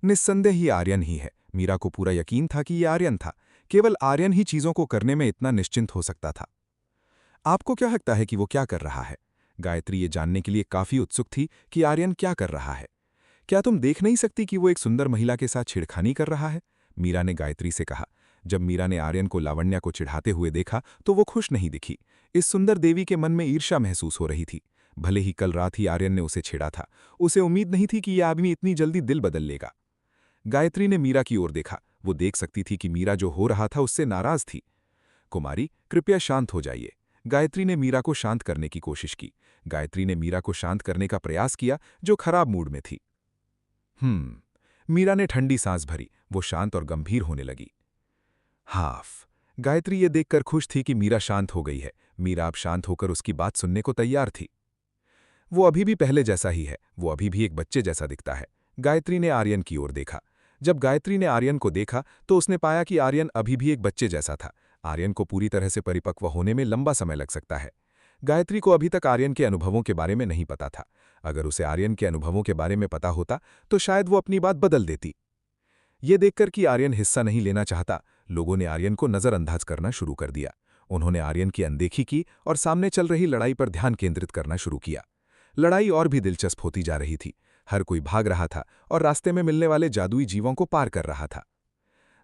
निस्संदेह ही आर्यन ही है। मीरा को पूरा यकीन था कि ये आर्यन था। केवल आर्यन ही चीजों को करने में इतना निश्चिंत हो सकता था। आपको क्या लगता है कि वो क्या कर रहा है? गायत्री ये जानने के लिए काफी उत्सुक थी कि आर्यन क्या कर रहा है। क्या तुम देख नहीं सकती कि वो एक सुंदर महिला के साथ छेड़खानी कर रहा है? मीरा ने गायत्री से कहा। जब मीरा ने आर्यन को लावण्या को चिढ़ाते हुए देखा तो वो खुश नहीं दिखी। इस सुंदर देवी के मन में ईर्ष्या महसूस हो रही थी। भले ही कल रात ही आर्यन ने उसे छेड़ा था, उसे उम्मीद नहीं थी कि यह आदमी इतनी जल्दी दिल बदल लेगा। गायत्री ने मीरा की ओर देखा। वो देख सकती थी कि मीरा जो हो रहा था उससे नाराज थी। कुमारी, कृपया शांत हो जाइए। गायत्री ने मीरा को शांत करने की कोशिश की। गायत्री ने मीरा को शांत करने का प्रयास किया, जो खराब मूड में थी। मीरा ने ठंडी सांस भरी। वो शांत और गंभीर होने लगी। हाफ। गायत्री ये देखकर खुश थी कि मीरा शांत हो गई है। मीरा अब शांत होकर उसकी बात सुनने को तैयार थी। वो अभी भी पहले जैसा ही है। वो अभी भी एक बच्चे जैसा दिखता है। गायत्री ने आर्यन की ओर देखा। जब गायत्री ने आर्यन को देखा तो उसने पाया कि आर्यन अभी भी एक बच्चे जैसा था। आर्यन को पूरी तरह से परिपक्व होने में लंबा समय लग सकता है। गायत्री को अभी तक आर्यन के अनुभवों के बारे में नहीं पता था। अगर उसे आर्यन के अनुभवों के बारे में पता होता तो शायद वो अपनी बात बदल देती। ये देखकर कि आर्यन हिस्सा नहीं लेना चाहता, लोगों ने आर्यन को नजरअंदाज करना शुरू कर दिया। उन्होंने आर्यन की अनदेखी की और सामने चल रही लड़ाई पर ध्यान केंद्रित करना शुरू किया। लड़ाई और भी दिलचस्प होती जा रही थी। हर कोई भाग रहा था और रास्ते में मिलने वाले जादुई जीवों को पार कर रहा था।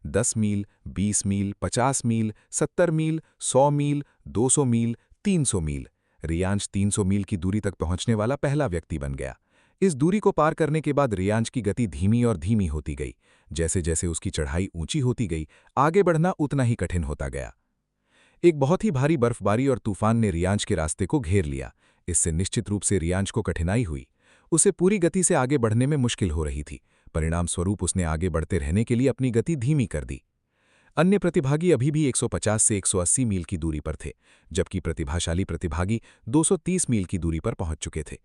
10 मील, 20 मील, 50 मील, 70 मील, 100 मील, 200 मील, 300 मील। रियांश 300 मील की दूरी तक पहुंचने वाला पहला व्यक्ति बन गया। इस दूरी को पार करने के बाद रियांश की गति धीमी और धीमी होती गई। जैसे जैसे उसकी चढ़ाई ऊंची होती गई, आगे बढ़ना उतना ही कठिन होता गया। एक बहुत ही भारी बर्फबारी और तूफान ने रियांश के रास्ते को घेर लिया। इससे निश्चित रूप से रियांश को कठिनाई हुई। उसे पूरी गति से आगे बढ़ने में मुश्किल हो रही थी। परिणाम स्वरूप उसने आगे बढ़ते रहने के लिए अपनी गति धीमी कर दी। अन्य प्रतिभागी अभी भी 150 से 180 मील की दूरी पर थे, जबकि प्रतिभाशाली प्रतिभागी 230 मील की दूरी पर पहुंच चुके थे।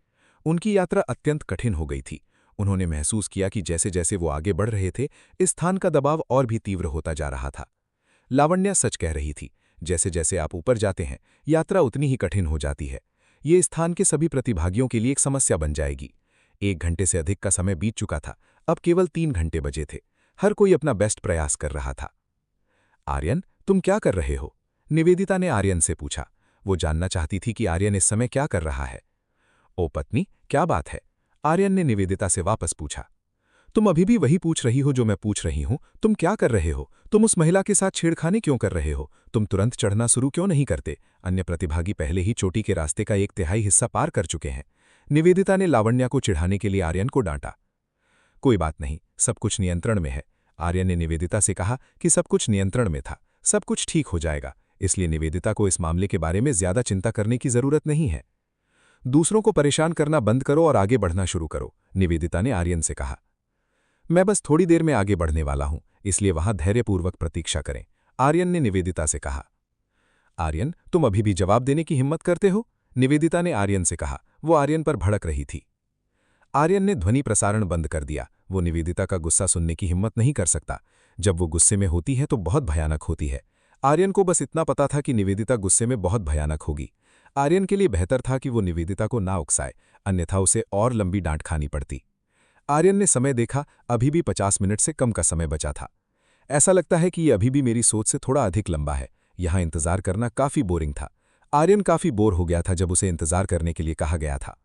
उनकी यात्रा अत्यंत कठिन हो गई थी। उन्होंने महसूस किया कि जैसे जैसे वो आगे बढ़ रहे थे, इस स्थान का दबाव और भी तीव्र होता जा रहा था। लावण्या सच कह रही थी, जैसे जैसे आप ऊपर जाते हैं, यात्रा उतनी ही कठिन हो जाती है। ये स्थान के सभी प्रतिभागियों के लिए एक समस्या बन जाएगी। 1 घंटे से अधिक का समय बीत चुका था। अब केवल 3 घंटे बचे थे। हर कोई अपना बेस्ट प्रयास कर रहा था। आर्यन, तुम क्या कर रहे हो? निवेदिता ने आर्यन से पूछा। वो जानना चाहती थी कि आर्यन इस समय क्या कर रहा है। ओ पत्नी, क्या बात है? आर्यन ने निवेदिता से वापस पूछा। तुम अभी भी वही पूछ रही हो जो मैं पूछ रही हूं। तुम क्या कर रहे हो? तुम उस महिला के साथ छेड़खानी क्यों कर रहे हो? तुम तुरंत चढ़ना शुरू क्यों नहीं करते? अन्य प्रतिभागी पहले ही चोटी के रास्ते का 1/3 हिस्सा पार कर चुके हैं। निवेदिता ने लावण्या को चिढ़ाने के लिए आर्यन को डांटा। कोई बात नहीं, सब कुछ नियंत्रण में है। आर्यन ने निवेदिता से कहा कि सब कुछ नियंत्रण में था, सब कुछ ठीक हो जाएगा, इसलिए निवेदिता को इस मामले के बारे में ज्यादा चिंता करने की जरूरत नहीं है। दूसरों को परेशान करना बंद करो और आगे बढ़ना शुरू करो, निवेदिता ने आर्यन से कहा। मैं बस थोड़ी देर में आगे बढ़ने वाला हूं, इसलिए वहां धैर्यपूर्वक प्रतीक्षा करें, आर्यन ने निवेदिता से कहा। आर्यन, तुम अभी भी जवाब देने की हिम्मत करते हो? निवेदिता ने आर्यन से कहा। वो आर्यन पर भड़क रही थी। आर्यन ने ध्वनि प्रसारण बंद कर दिया। वो निवेदिता का गुस्सा सुनने की हिम्मत नहीं कर सकता। जब वो गुस्से में होती है तो बहुत भयानक होती है। आर्यन को बस इतना पता था कि निवेदिता गुस्से में बहुत भयानक होगी। आर्यन के लिए बेहतर था कि वो निवेदिता को ना उकसाए, अन्यथा उसे और लंबी डांट खानी पड़ती। आर्यन ने समय देखा, अभी भी 50 मिनट से कम का समय बचा था। ऐसा लगता है कि ये अभी भी मेरी सोच से थोड़ा अधिक लंबा है। यहाँ इंतजार करना काफी बोरिंग था। आर्यन काफी बोर हो गया था जब उसे इंतजार करने के लिए कहा गया था।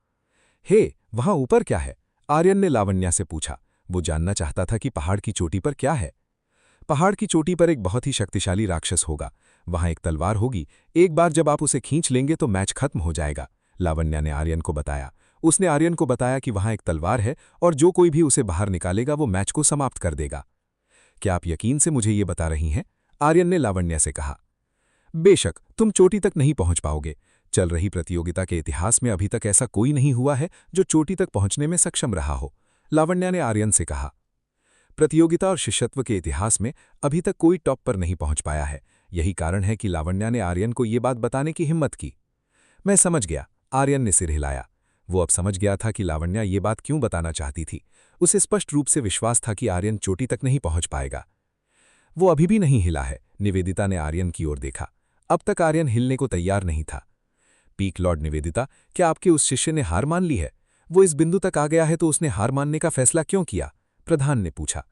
हे, वहां ऊपर क्या है? आर्यन ने लावण्या से पूछा। वो जानना चाहता था कि पहाड़ की चोटी पर क्या है। पहाड़ की चोटी पर एक बहुत ही शक्तिशाली राक्षस होगा। वहां एक तलवार होगी। एक बार जब आप उसे खींच लेंगे तो मैच खत्म हो जाएगा, लावण्या ने आर्यन को बताया। उसने आर्यन को बताया कि वहां एक तलवार है और जो कोई भी उसे बाहर निकालेगा वो मैच को समाप्त कर देगा। क्या आप यकीन से मुझे ये बता रही हैं? आर्यन ने लावण्या से कहा। बेशक, तुम चोटी तक नहीं पहुंच पाओगे। चल रही प्रतियोगिता के इतिहास में अभी तक ऐसा कोई नहीं हुआ है जो चोटी तक पहुंचने में सक्षम रहा हो, लावण्या ने आर्यन से कहा। प्रतियोगिता और शिष्यत्व के इतिहास में अभी तक कोई टॉप पर नहीं पहुंच पाया है। यही कारण है कि लावण्या ने आर्यन को ये बात बताने की हिम्मत की। मैं समझ गया, आर्यन ने सिर हिलाया। वो अब समझ गया था कि लावण्या ये बात क्यों बताना चाहती थी। उसे स्पष्ट रूप से विश्वास था कि आर्यन चोटी तक नहीं पहुंच पाएगा। वो अभी भी नहीं हिला है, निवेदिता ने आर्यन की ओर देखा। अब तक आर्यन हिलने को तैयार नहीं था। पीक लॉर्ड निवेदिता, क्या आपके उस शिष्य ने हार मान ली है? वो इस बिंदु तक आ गया है तो उसने हार मानने का फैसला क्यों किया? प्रधान ने पूछा।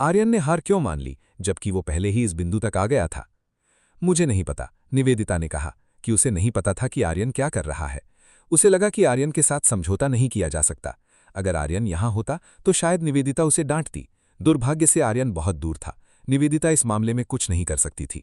आर्यन ने हार क्यों मान ली जबकि वो पहले ही इस बिंदु तक आ गया था? मुझे नहीं पता, निवेदिता ने कहा कि उसे नहीं पता था कि आर्यन क्या कर रहा है। उसे लगा कि आर्यन के साथ समझौता नहीं किया जा सकता। अगर आर्यन यहां होता तो शायद निवेदिता उसे डांटती। दुर्भाग्य से आर्यन बहुत दूर था। निवेदिता इस मामले में कुछ नहीं कर सकती थी।